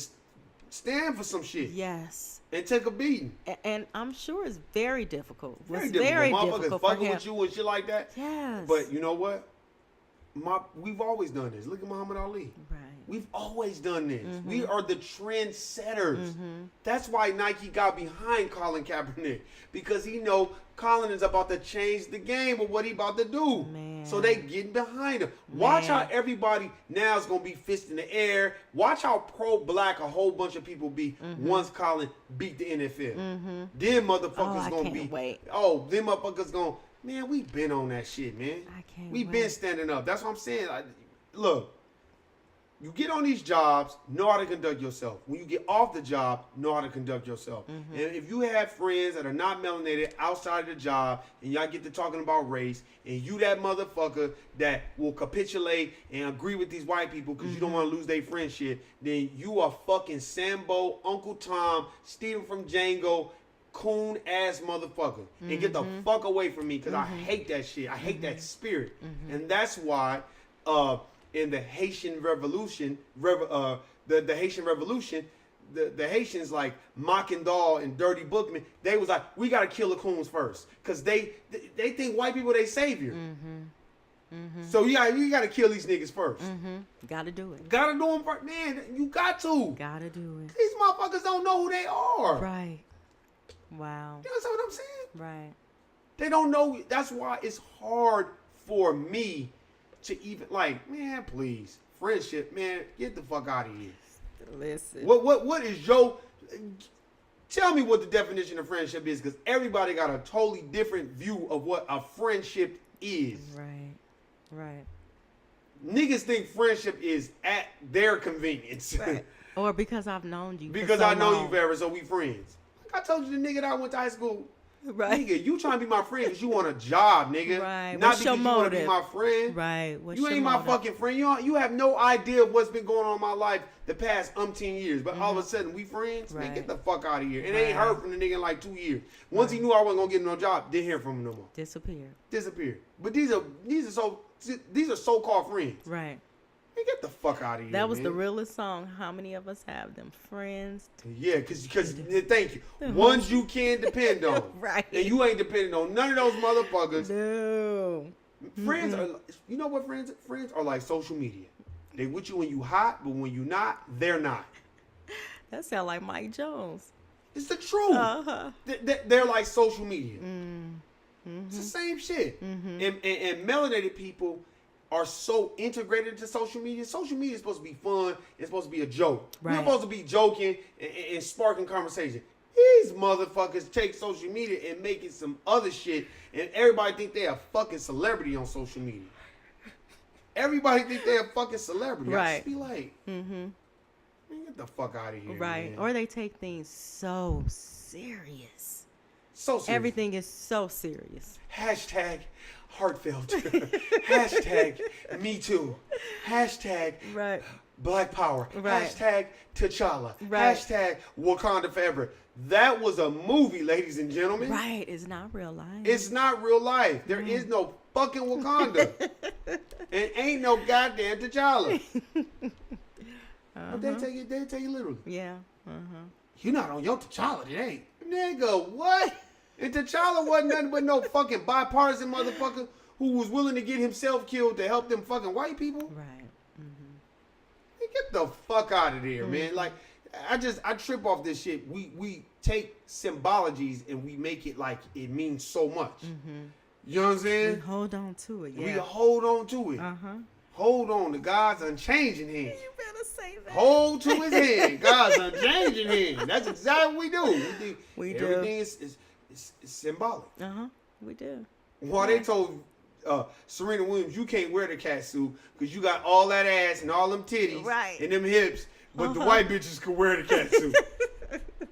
stand for some shit. Yes. And take a beating. And I'm sure it's very difficult. Very difficult Motherfuckers fucking with you and shit like that. Yes. But you know what? We've always done this. Look at Muhammad Ali. Right. We've always done this. We are the trendsetters. That's why Nike got behind Colin Kaepernick, because he know Colin is about to change the game of what he about to do. Man. So they getting behind him. Watch how everybody now is gonna be fist in the air. Watch how pro-black a whole bunch of people be once Colin beat the NFL. Then motherfuckers gonna be. Wait. Oh, them motherfuckers gonna. Man, we been on that shit, man. I can't We wait. been standing up. That's what I'm saying. Look. You get on these jobs, know how to conduct yourself. When you get off the job, know how to conduct yourself. And if you have friends that are not melanated outside of the job, and y'all get to talking about race, and you that motherfucker that will capitulate and agree with these white people because you don't want to lose their friendship, then you are fucking Sambo, Uncle Tom, Steven from Django, coon ass motherfucker. And get the fuck away from me because I hate that shit. I hate that spirit. And that's why in the Haitian Revolution, the Haitian Revolution, the Haitians like Mackendal and Dirty Bookman, they was like, we gotta kill the coons first, cause they think white people they savior. So you gotta kill these niggas first. Gotta do it. Gotta do them first, man. You got to. Gotta do it. These motherfuckers don't know who they are. Right. Wow. You understand what I'm saying? Right. They don't know. That's why it's hard for me to even man, please, friendship, man, get the fuck out of here. Listen. What is your? Tell me what the definition of friendship is, because everybody got a totally different view of what a friendship is. Right. Right. Niggas think friendship is at their convenience. Right. Or because I've known you. Because for so I know long. you forever, so we friends. Like I told you, the nigga that I went to high school. Right. Nigga, you trying to be my friend because you want a job, nigga. Right. Not What's your because you want to be motive? my friend. Right. What's You your ain't my motive? fucking friend. You have no idea of what's been going on in my life the past umpteen years. But all of a sudden, we friends? Man, Right. get the fuck out of here. And Right. ain't heard from the nigga in like 2 years. Once he knew I wasn't going to get no job, didn't hear from him no more. Disappeared. But these are so-called friends. Right. Man, get the fuck out of here, That was man. the realest song. How many of us have them? Friends. Yeah, because thank you. Ones you can depend on. Right. And you ain't depending on none of those motherfuckers. No. Friends are, you know what friends are like social media. They with you when you hot, but when you not, they're not. That sound like Mike Jones. It's the truth. Uh-huh. They're like social media. Mm-hmm. It's the same shit. Mm-hmm. And melanated people are so integrated into social media. Social media is supposed to be fun. It's supposed to be a joke. Right. You're supposed to be joking and sparking conversation. These motherfuckers take social media and make it some other shit, and everybody think they're a fucking celebrity on social media. Everybody think they're a fucking celebrity. I Right. just be like, Mm-hmm. man, get the fuck out of here. Right. Man. Or they take things so serious. So serious. Everything is so serious. Hashtag heartfelt. Hashtag me too. Hashtag Right. Black Power. Right. Hashtag T'Challa. Right. Hashtag Wakanda Forever. That was a movie, ladies and gentlemen. Right. It's not real life. It's not real life. There is no fucking Wakanda. And ain't no goddamn T'Challa. But they tell you literally. Yeah. Uh-huh. You're not on your T'Challa today. Nigga, what? And T'Challa wasn't nothing but no fucking bipartisan motherfucker who was willing to get himself killed to help them fucking white people. Right. Mm-hmm. Man, get the fuck out of there, man. Like, I trip off this shit. We take symbologies and we make it like it means so much. Mm-hmm. You know what I'm We saying? hold on to it. We Yeah. hold on to it. Uh-huh. Hold on to God's unchanging hand. You better say that. Hold to his hand. God's unchanging hand. That's exactly what we do. We do. Everything is symbolic. Uh-huh. We do. Why they told Serena Williams, you can't wear the cat suit because you got all that ass and all them titties Right. and them hips, but the white bitches could wear the cat suit.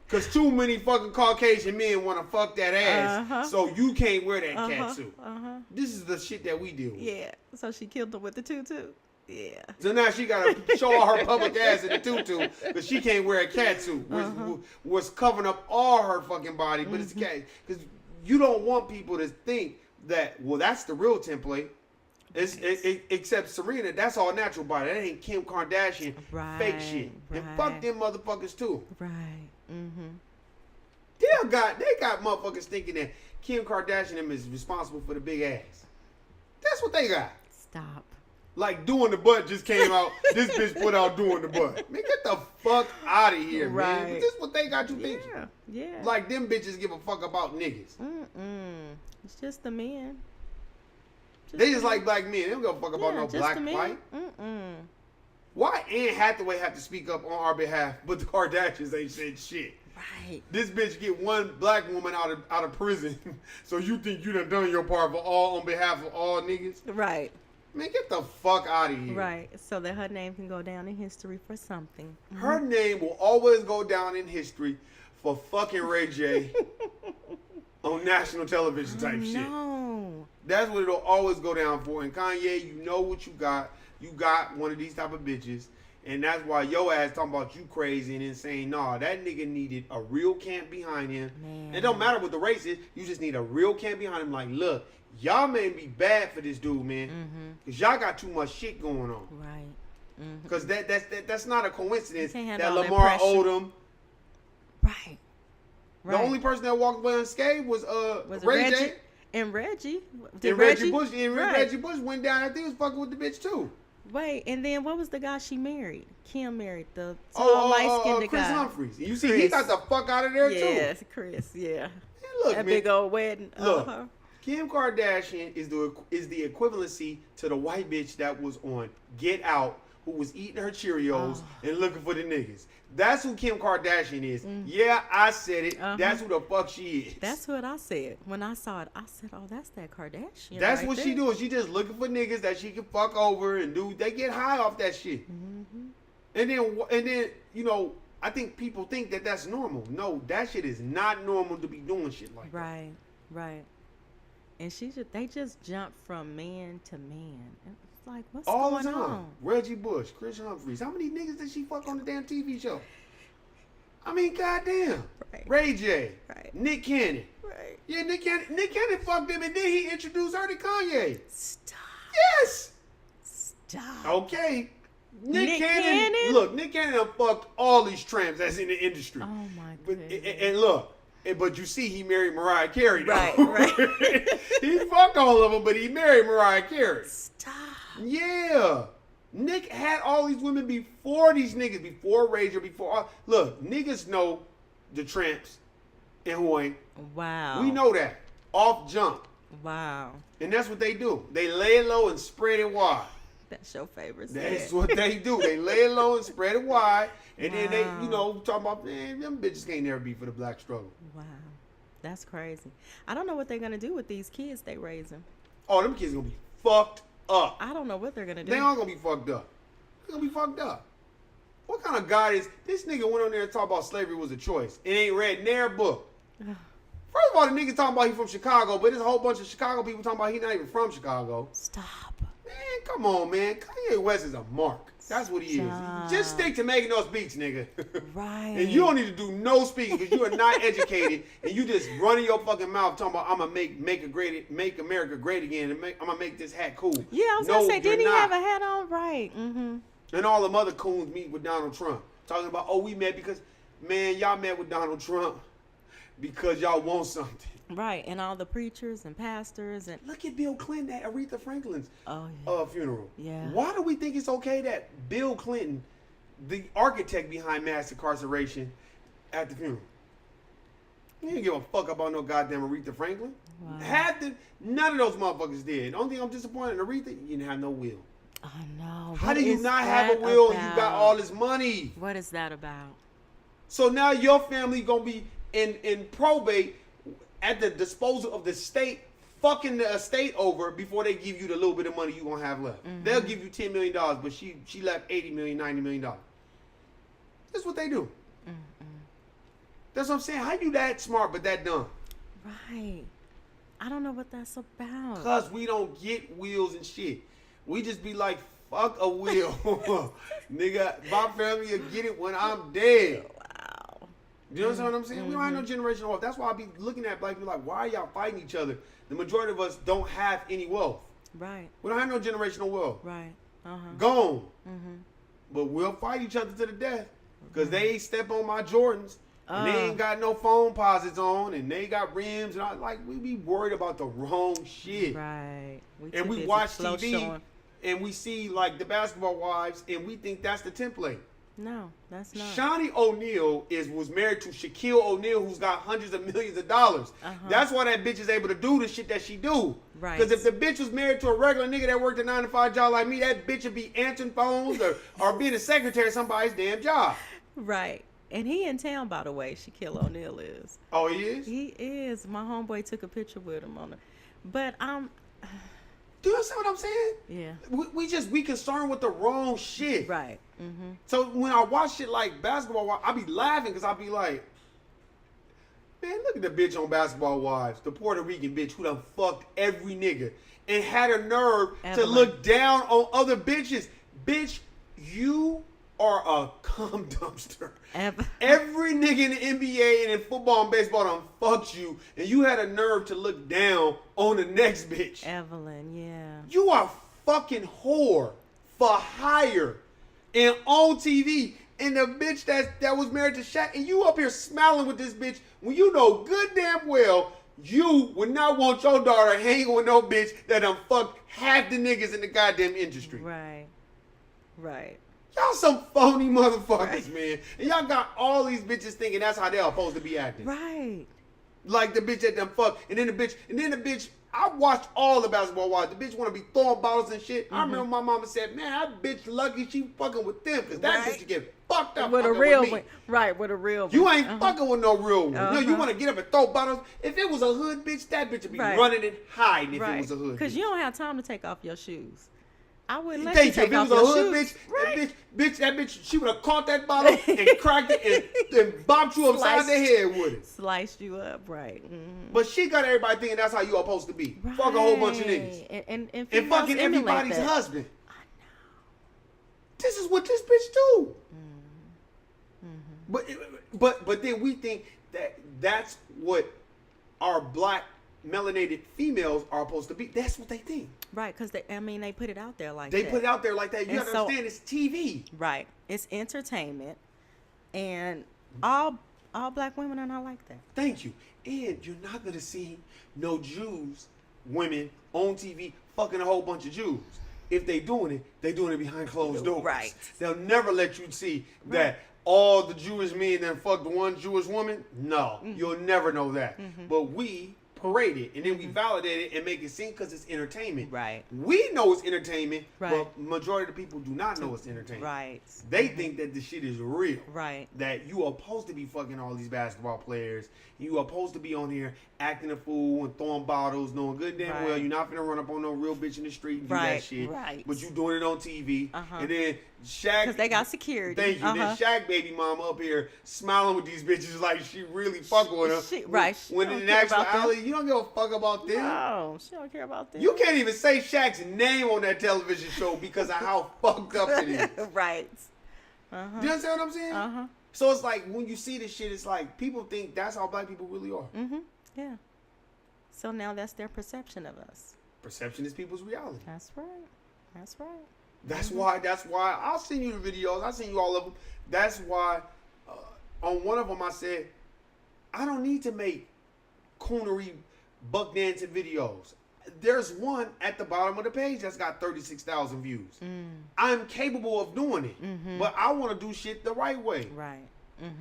Because too many fucking Caucasian men want to fuck that ass, so you can't wear that cat suit. Uh-huh. This is the shit that we deal with. Yeah. So she killed him with the tutu. Yeah. So now she got to show all her public ass in the tutu because she can't wear a cat suit, was covering up all her fucking body, but it's cat. Because you don't want people to think that, well, that's the real template. Except Serena, that's all natural body. That ain't Kim Kardashian fake shit. And fuck them motherfuckers too. Right. Mm-hmm. They got motherfuckers thinking that Kim Kardashian is responsible for the big ass. That's what they got. Stop. Like Doing the Butt just came out. This bitch put out Doing the Butt. Man, get the fuck out of here, man. Right. But this what they got you thinking. Yeah. Like them bitches give a fuck about niggas. It's just the men. They just like black men. They don't give a fuck about no just black the men. fight. Why Anne Hathaway have to speak up on our behalf, but the Kardashians ain't said shit? Right. This bitch get one black woman out of prison, so you think you done your part for all on behalf of all niggas? Right. Man, get the fuck out of here. Right. So that her name can go down in history for something. Her name will always go down in history for fucking Ray J on national television type shit. No. That's what it'll always go down for. And Kanye, you know what you got. You got one of these type of bitches. And that's why your ass talking about you crazy and insane. Nah, that nigga needed a real camp behind him. Man. It don't matter what the race is. You just need a real camp behind him. Like, look, y'all made me bad for this dude, man. Because y'all got too much shit going on. Right. Because that's not a coincidence You can't that handle all that Lamar pressure. Odom. Right. The only person that walked away unscathed was Was it Ray Reggie? J. And Reggie. And Reggie Bush. And Right. Reggie Bush went down. I think he was fucking with the bitch too. Wait, and then what was the guy she married? Kim married the tall, light-skinned Chris guy. Humphries. You see, he Chris. got the fuck out of there too. Yes, Chris. Yeah. And look, That man, big old wedding. look, Kim Kardashian is the equivalency to the white bitch that was on Get Out who was eating her Cheerios and looking for the niggas. That's who Kim Kardashian is. Yeah, I said it. That's who the fuck she is. That's what I said. When I saw it, I said, oh, that's that Kardashian. That's right what there. she doing. She just looking for niggas that she can fuck over and do. They get high off that shit. And then you know, I think people think that that's normal. No, that shit is not normal to be doing shit like that. Right. And they just jumped from man to man. It's like, what's All going the time. on? Reggie Bush, Chris Humphries. How many niggas did she fuck on the damn TV show? I mean, goddamn. Right. Ray J. Right. Nick Cannon. Right. Yeah, Nick Cannon fucked him, and then he introduced her to Kanye. Stop. Yes. Stop. Okay. Nick Cannon? Look, Nick Cannon done fucked all these tramps that's in the industry. Oh my But, goodness. and look, but you see, he married Mariah Carey. Though. Right. He fucked all of them, but he married Mariah Carey. Stop. Yeah. Nick had all these women before these niggas, before Rager, before. Look, niggas know the tramps and who ain't. Wow. We know that. Off jump. Wow. And that's what they do. They lay it low and spread it wide. That's your favorite. That's set. what they do. They lay it low and spread it wide. And then they, Wow. you know, talking about, man, them bitches can't never be for the black struggle. Wow. That's crazy. I don't know what they're going to do with these kids they raising. Oh, them kids gonna be fucked up. I don't know what they're going to do. They all gonna be fucked up. They're gonna be fucked up. What kind of guy is this nigga went on there and talked about slavery was a choice? It ain't read their book. First of all, the nigga talking about he from Chicago, but there's a whole bunch of Chicago people talking about he not even from Chicago. Stop. Man, come on, man. Kanye West is a mark. That's what he Stop. is. Just stick to making those beats, nigga. Right. And you don't need to do no speaking because you are not educated and you just running your fucking mouth talking about I'm gonna make America great again and I'm gonna make this hat cool. Yeah, I was No, going to say, you're didn't he not. have a hat on? Right. Mm-hmm. And all them other coons meet with Donald Trump. Talking about, oh, we met because, man, y'all met with Donald Trump because y'all want something. Right. And all the preachers and pastors and... Look at Bill Clinton at Aretha Franklin's funeral. Yeah. Why do we think it's okay that Bill Clinton, the architect behind mass incarceration, at the funeral? You didn't give a fuck about no goddamn Aretha Franklin. Wow. None of those motherfuckers did. The only thing I'm disappointed in Aretha, you didn't have no will. I know. How do you not have a will and you got all this money? What is that about? So now your family gonna be in probate at the disposal of the state, fucking the estate over before they give you the little bit of money you gonna have left. They'll give you $10 million, but she left $80 million, $90 million. That's what they do. That's what I'm saying. How you that smart but that dumb? Right. I don't know what that's about. Cause we don't get wheels and shit. We just be like, fuck a wheel. Nigga, my family will get it when I'm dead. Wow. Do you understand what I'm saying? We don't have no generational wealth. That's why I be looking at black people like, why are y'all fighting each other? The majority of us don't have any wealth. Right. We don't have no generational wealth. Right. Gone. But we'll fight each other to the death. Because they ain't step on my Jordans. And they ain't got no phone posits on. And they got rims. And we be worried about the wrong shit. Right. And we watch TV. And we see like the Basketball Wives. And we think that's the template. No, that's not. Shawnee O'Neal was married to Shaquille O'Neal, who's got hundreds of millions of dollars. That's why that bitch is able to do the shit that she do. Right. Because if the bitch was married to a regular nigga that worked a 9-to-5 job like me, that bitch would be answering phones or being a secretary of somebody's damn job. Right. And he in town, by the way. Shaquille O'Neal is. Oh, he is? He is. My homeboy took a picture with him on it. But Do you understand what I'm saying? Yeah. We concerned with the wrong shit. Right. So when I watch shit like Basketball, I be laughing because I be like, man, look at the bitch on Basketball Wives, the Puerto Rican bitch who done fucked every nigga and had a nerve to look down on other bitches. Bitch, you are a cum dumpster. Every nigga in the NBA and in football and baseball done fucked you, and you had a nerve to look down on the next bitch. Evelyn, yeah. You are fucking whore for hire and on TV. And the bitch that was married to Shaq, and you up here smiling with this bitch when you know good damn well you would not want your daughter hanging with no bitch that done fucked half the niggas in the goddamn industry. Right. Right. Y'all some phony motherfuckers, man. And y'all got all these bitches thinking that's how they're supposed to be acting. Right. Like the bitch that them fuck, and then the bitch. I watched all the basketball wives. The bitch want to be throwing bottles and shit. I remember my mama said, "Man, that bitch lucky she fucking with them, cause that bitch get fucked up with a fucking real with me." one. Right, with a real one. You ain't fucking with no real one. No, you Uh-huh. want to get up and throw bottles. If it was a hood bitch, that bitch would be running and hiding if it was a hood bitch. Because you don't have time to take off your shoes. I wouldn't let Thank you take you. off If it was your a hood shoes. bitch, that bitch, she would have caught that bottle and cracked it and bopped you upside the head with it. Sliced you up, right. But she got everybody thinking that's how you are supposed to be. Right. Fuck a whole bunch of niggas. And fucking everybody's husband. I know. This is what this bitch do. But then we think that that's what our black melanated females are supposed to be. That's what they think. Right, because they put it out there like that. They that. put it out there like that. You have to understand, it's TV. Right. It's entertainment. And all black women are not like that. Thank you. And you're not going to see no Jews, women, on TV fucking a whole bunch of Jews. If they doing it behind closed doors. Right. They'll never let you see that all the Jewish men that fucked one Jewish woman. No, you'll never know that. But we parade it and then we validate it and make it seem because it's entertainment. Right. We know it's entertainment, right. but majority of the people do not know it's entertainment. Right. They think that the shit is real. Right. That you are supposed to be fucking all these basketball players. You are supposed to be on here acting a fool and throwing bottles, knowing good damn well you're not finna run up on no real bitch in the street and do that shit. Right. But you doing it on TV. And then Shaq, because they got security. Thank you. Then Shaq baby mama up here smiling with these bitches like she really fucking with them. When in actuality, you don't give a fuck about them. No, she don't care about them. You can't even say Shaq's name on that television show because of how fucked up it is. Right. Do you understand what I'm saying? So it's like when you see this shit, it's like people think that's how black people really are. Yeah. So now that's their perception of us. Perception is people's reality. That's right. That's right. That's why I'll send you the videos. I'll send you all of them. That's why on one of them I said, I don't need to make coonery buck dancing videos. There's one at the bottom of the page that's got 36,000 views. I'm capable of doing it, but I want to do shit the right way. Right.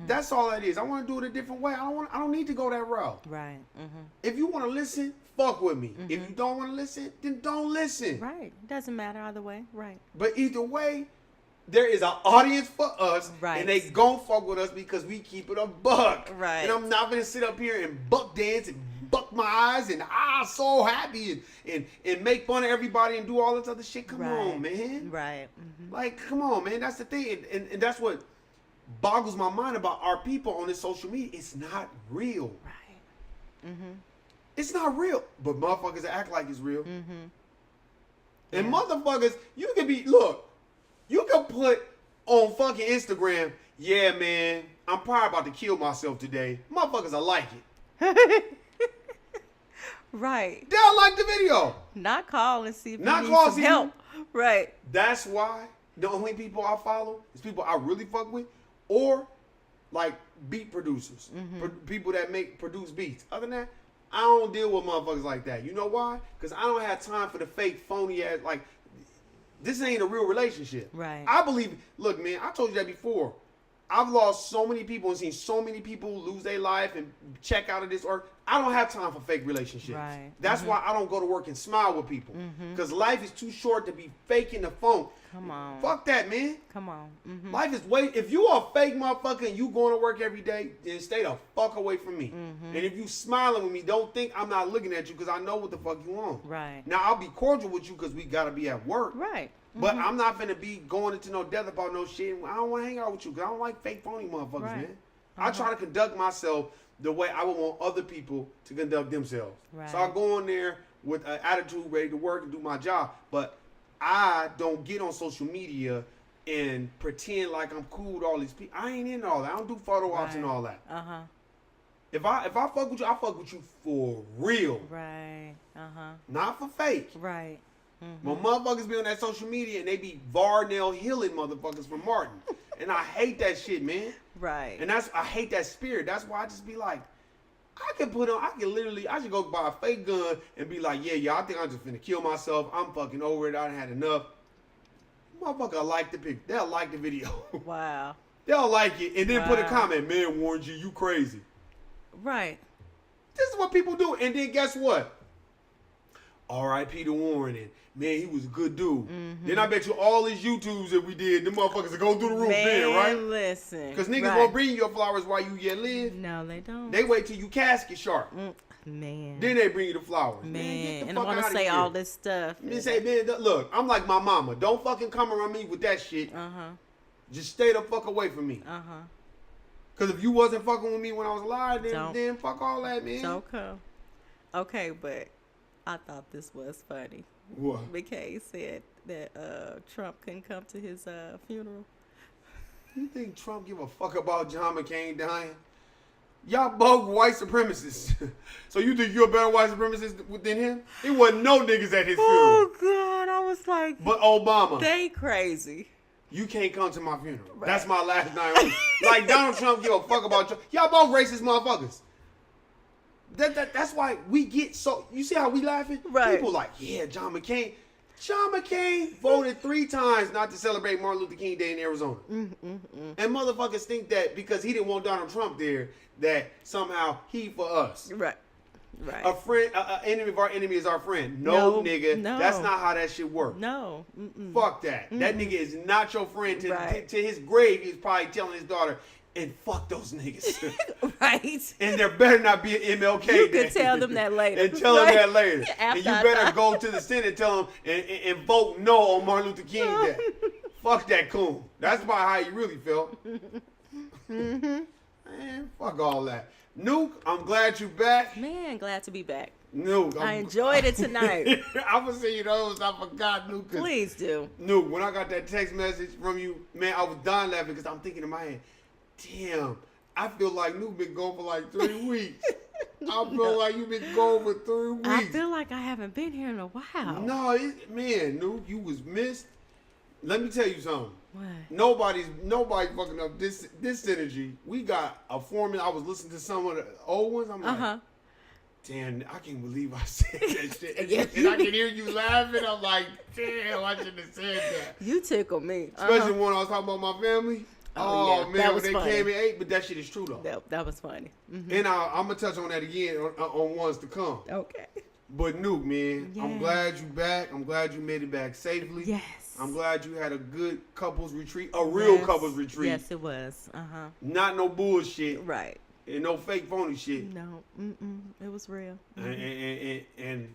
That's all that is. I want to do it a different way. I don't need to go that route. Right. If you want to listen, fuck with me. If you don't want to listen, then don't listen. Right. It doesn't matter either way. Right. But either way, there is an audience for us, and they gon' fuck with us because we keep it a buck. Right. And I'm not gonna sit up here and buck dance and buck my eyes and so happy and make fun of everybody and do all this other shit. Come on, man. Right. Like, come on, man. That's the thing, and that's what boggles my mind about our people on this social media. It's not real. Right. It's not real, but motherfuckers act like it's real. And motherfuckers, you can be you can put on fucking Instagram, yeah, man, I'm probably about to kill myself today. Motherfuckers will like it. Right. They'll like the video. Not call and see if you need some help. Right. That's why the only people I follow is people I really fuck with, or like beat producers, people that produce beats. Other than that, I don't deal with motherfuckers like that. You know why? Because I don't have time for the fake, phony ass. Like, this ain't a real relationship. Right. I believe. Look, man, I told you that before. I've lost so many people and seen so many people lose their life and check out of this, or I don't have time for fake relationships. Right. That's why I don't go to work and smile with people, because life is too short to be faking the phone. Come on. Fuck that, man. Come on. Life is way. If you are a fake motherfucker and you going to work every day, then stay the fuck away from me. And if you smiling with me, don't think I'm not looking at you, because I know what the fuck you want. Right. Now I'll be cordial with you because we gotta be at work. Right. But I'm not finna be going into no death about no shit. I don't want to hang out with you because I don't like fake phony motherfuckers, man. I try to conduct myself the way I would want other people to conduct themselves. Right. So I go in there with an attitude, ready to work and do my job. But I don't get on social media and pretend like I'm cool with all these people. I ain't into all that. I don't do photo ops and all that. If I fuck with you, I fuck with you for real. Right. Not for fake. Right. When motherfuckers be on that social media and they be Varnell Hilling motherfuckers from Martin. And I hate that shit, man. Right. And I hate that spirit. That's why I just be like, I should go buy a fake gun and be like, yeah, I think I'm just finna kill myself. I'm fucking over it. I done had enough. Motherfucker like the picture. They'll like the video. Wow. They'll like it and then put a comment, man warned you, you crazy. Right. This is what people do. And then guess what? R.I.P. to Warren. And man, he was a good dude. Mm-hmm. Then I bet you all these YouTubes that we did, them motherfuckers will go through the roof then, right? Listen. Because niggas won't bring you your flowers while you yet live. No, they don't. They wait till you casket sharp. Man. Then they bring you the flowers. Man, get and the I fuck want to outta say here. all this stuff. Man, say, man, look, I'm like my mama. Don't fucking come around me with that shit. Just stay the fuck away from me. Because if you wasn't fucking with me when I was alive, then fuck all that, man. Okay, but I thought this was funny. What? McKay said that Trump couldn't come to his funeral. You think Trump give a fuck about John McCain dying? Y'all both white supremacists. So you think you're a better white supremacist than him? It wasn't no niggas at his funeral. Oh, God. I was like... But Obama. They crazy. You can't come to my funeral. Right. That's my last 9 weeks. Like Donald Trump give a fuck about Trump. Y'all both racist motherfuckers. That's why we get so... You see how we laughing? Right. People like, yeah, John McCain. John McCain voted 3 times not to celebrate Martin Luther King Day in Arizona. And motherfuckers think that because he didn't want Donald Trump there, that somehow he for us. Right. A friend, enemy of our enemy is our friend. No, nigga. No. That's not how that shit works. No. Fuck that. That nigga is not your friend. To his grave, he's probably telling his daughter, and fuck those niggas. Right. And there better not be an MLK You there. could tell them that later. And tell them that later. After And you I better die. go to the Senate and tell them and vote no on Martin Luther King Day. Fuck that coon. That's about how you really felt. Man, fuck all that. Nuke, I'm glad you back. Man, glad to be back. Nuke, I enjoyed it tonight. I'm gonna send you those. I forgot, Nuke. Please do. Nuke, when I got that text message from you, man, I was dying laughing because I'm thinking in my head, damn, I feel like Nuke been gone for like 3 weeks. I feel like you been gone for 3 weeks. I feel like I haven't been here in a while. No, man, Nuke, you was missed. Let me tell you something. What? Nobody fucking up this synergy. We got a formula. I was listening to some of the old ones. I'm like, damn, I can't believe I said that shit. And I can hear you laughing. I'm like, damn, I shouldn't have said that. You tickle me. Especially when I was talking about my family. Oh, yeah. Man, That when was they funny. came and ate, but that shit is true though. That was funny. And I'm gonna touch on that again on ones to come. Okay. But Nuke, man, Yeah. I'm glad you back. I'm glad you made it back safely. Yes. I'm glad you had a good couples retreat, a real couples retreat. Yes, it was. Not no bullshit. Right. And no fake phony shit. No. It was real. And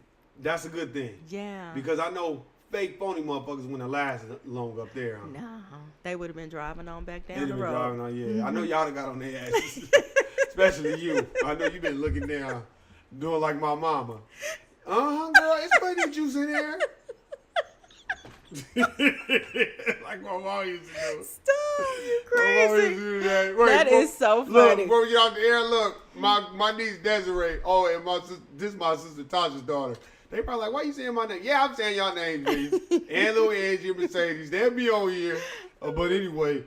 that's a good thing. Yeah. Because I know fake phony motherfuckers wouldn't last long up there. No, they would have been driving on back They'd down have the been road. driving on, yeah. I know y'all done got on their asses. Especially you. I know you been looking down, doing like my mama. Girl, it's plenty of juice in there. Like my mom used to do. Stop, you My mom used to crazy. do that. Wait, That is so Look, funny. before we get off the air, look, my niece Desiree. Oh, and this is my sister Tasha's daughter. They probably like, why you saying my name? Yeah, I'm saying y'all names, please. And Lil Angie, Mercedes. They'll be on here. But anyway,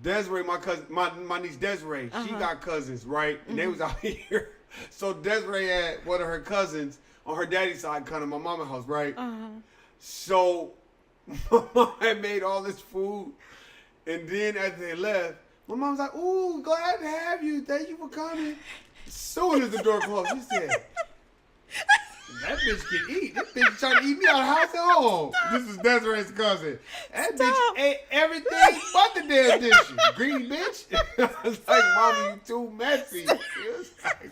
Desiree, my cousin, my niece Desiree, she got cousins, right? And they was out here. So Desiree had one of her cousins on her daddy's side come to my mama's house, right? So my mom had made all this food. And then after they left, my mom's like, ooh, glad to have you. Thank you for coming. As soon as the door closed, she said, that bitch can eat. That bitch trying to eat me out of house at home. This is Desiree's cousin. That bitch ate everything but the damn dishes. Greedy bitch. I was like, Mama, you too messy. It was like,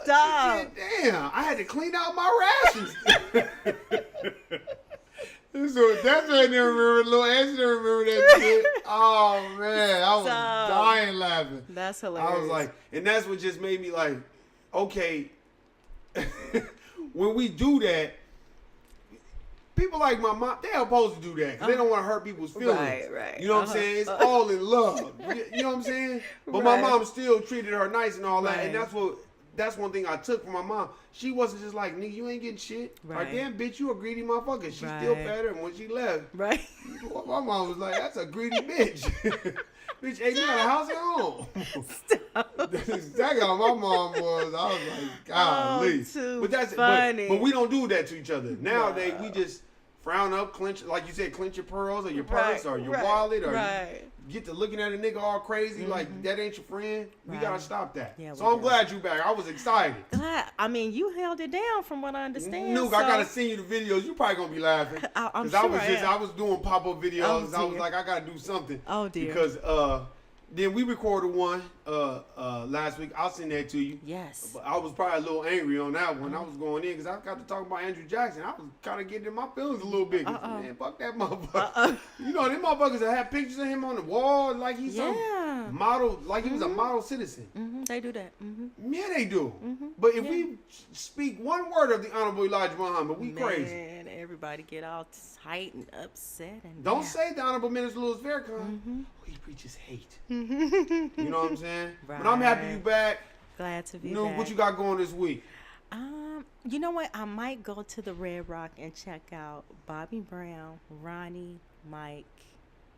Stop. shit, damn, I had to clean out my rations. So Desiree didn't remember, Lil Angie didn't remember that shit. Oh, man, I was dying laughing. That's hilarious. I was like, and that's what just made me like, okay, when we do that, people like my mom, they're supposed to do that because they don't want to hurt people's feelings. Right. You know what I'm saying? It's all in love. You know what I'm saying? But my mom still treated her nice and all that, and that's one thing I took from my mom. She wasn't just like, nigga, you ain't getting shit. Like, damn, bitch, you a greedy motherfucker. She still fed her, and when she left, my mom was like, that's a greedy bitch. Bitch, ate me out of house at home. That's exactly how my mom was. I was like, golly. But that's funny. But we don't do that to each other. Nowadays, we just frown up, clench, like you said, clench your pearls or your purse or your wallet or get to looking at a nigga all crazy like that ain't your friend. We Right. gotta stop that. Yeah, so we I'm do. glad you back. I was excited. Glad. I mean, you held it down from what I understand. Nuke, so I gotta send you the videos. You probably gonna be laughing. I'm I was sure I am. I was doing pop-up videos. Oh, I was dear. like, I gotta do something. Oh, dear. Because then we recorded one last week. I'll send that to you. Yes. But I was probably a little angry on that one. I was going in because I got to talk about Andrew Jackson. I was kind of getting in my feelings a little bit. Man, fuck that motherfucker. You know, them motherfuckers that have pictures of him on the wall like he's some model, like he was a model citizen. They do that. Yeah, they do. But if we speak one word of the Honorable Elijah Muhammad, we crazy. Man, everybody get all tight and upset. And Don't say the Honorable Minister Louis Farrakhan. Oh, he preaches hate. You know what I'm saying? But I'm happy you back. Glad to be Nuke, back. what you got going this week? You know what? I might go to the Red Rock and check out Bobby Brown, Ronnie, Mike.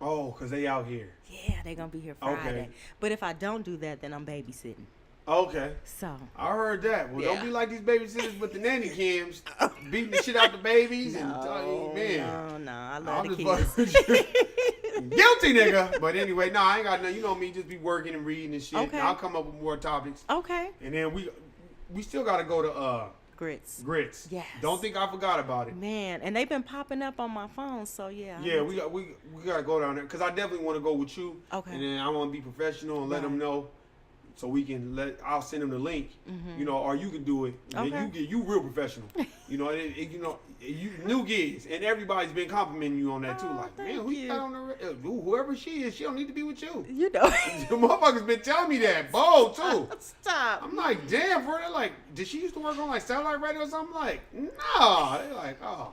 Oh, because they out here. Yeah, they're going to be here Friday. Okay. But if I don't do that, then I'm babysitting. Okay. So. I heard that. Well, Yeah. don't be like these babysitters with the nanny cams, beating the shit out the babies. No, Man. no, I love I'm the just kids. fucking with you. Guilty, nigga. But anyway, I ain't got nothing. You know me, just be working and reading and shit. Okay. I'll come up with more topics. Okay. And then we still got to go to Grits. Yes. Don't think I forgot about it. Man, and they've been popping up on my phone, so yeah. Yeah, we got to go down there because I definitely want to go with you. Okay. And then I want to be professional and let them know. So we can I'll send them the link, you know, or you can do it. Okay. And you real professional. You know, you new gigs, and everybody's been complimenting you on that too. Oh, Like, man, thank who you got on the whoever she is, she don't need to be with you. You know. The motherfuckers been telling me that, bold too. Stop. I'm like, damn, bro. They're like, did she used to work on like satellite radio or something? I'm like, nah. They're like, oh.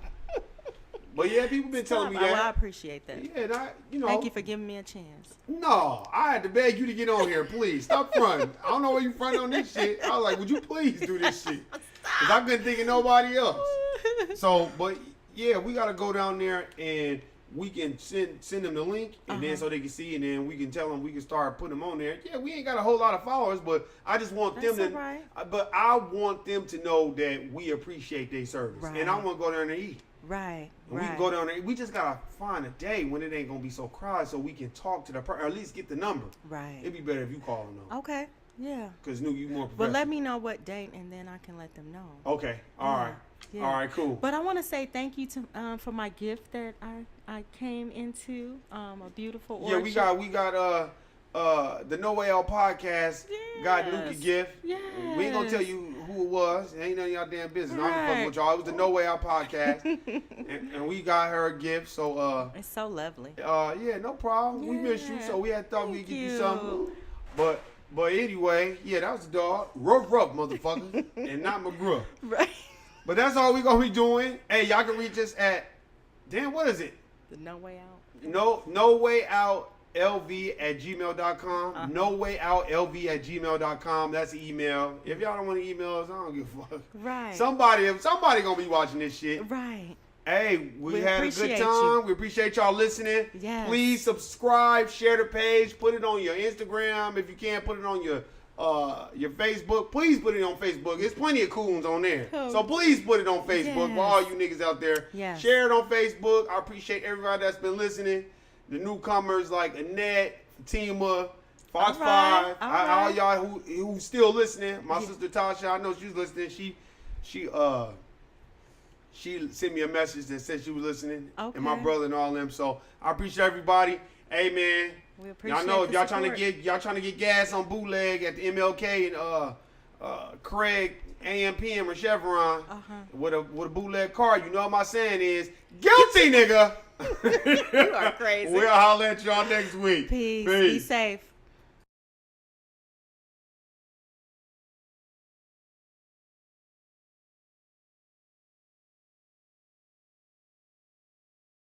But yeah, people been telling me that. Well, I appreciate that. Yeah, and Thank you for giving me a chance. No, I had to beg you to get on here, please. Stop fronting. I don't know where you front on this shit. I was like, would you please do this shit? Because I couldn't think of nobody else. So, but yeah, we got to go down there and we can send them the link and then so they can see and then we can tell them we can start putting them on there. Yeah, we ain't got a whole lot of followers, but I just want them to, right. but I want them to know that we appreciate their service. Right. And I want to go down there and eat. Right. And we can go down there. We just gotta find a day when it ain't gonna be so crowded, so we can talk to the person, or at least get the number. Right. It'd be better if you call them though. Okay. Yeah. Cause you more professional. But let me know what date, and then I can let them know. Okay. All right. Yeah. All right. Cool. But I want to say thank you to for my gift that I came into a beautiful orchard. Yeah, we got the No Way Out podcast got Nuke a gift. Yes. We ain't gonna tell you who it was. It ain't none of y'all damn business. I'm Right. fucking with y'all. It was the No Way Out podcast, and we got her a gift. So It's so lovely. yeah, no problem. We missed you, Yeah. so we had thought Thank we'd give you you. something. But anyway, yeah, that was the dog. Ruff, motherfucker, and not McGruff. Right. But that's all we gonna be doing. Hey, y'all can reach us at, damn, what is it? The No Way Out. No way out LV@gmail.com. No way out LV@gmail.com. That's the email. If y'all don't want to email us, I don't give a fuck. Right. Somebody gonna be watching this shit. Right. Hey, we had a good appreciate time. you. We appreciate y'all listening. Yes. Please subscribe, share the page, put it on your Instagram. If you can't, put it on your Facebook. Please put it on Facebook. There's plenty of cool ones on there. Cool. So please put it on Facebook Yes. for all you niggas out there. Yes. Share it on Facebook. I appreciate everybody that's been listening. The newcomers like Annette, Fatima, Fox All right. 5, All all right. y'all who still listening. My sister Tasha, I know she's listening. She sent me a message that said she was listening, Okay. and my brother and all them. So I appreciate everybody. Hey man, We appreciate y'all know if the y'all support. trying to get gas on bootleg at the MLK and Craig AM/PM or Chevron with a bootleg car, you know what my saying is guilty, nigga. You are crazy. We'll holler at y'all next week. Peace. Be safe.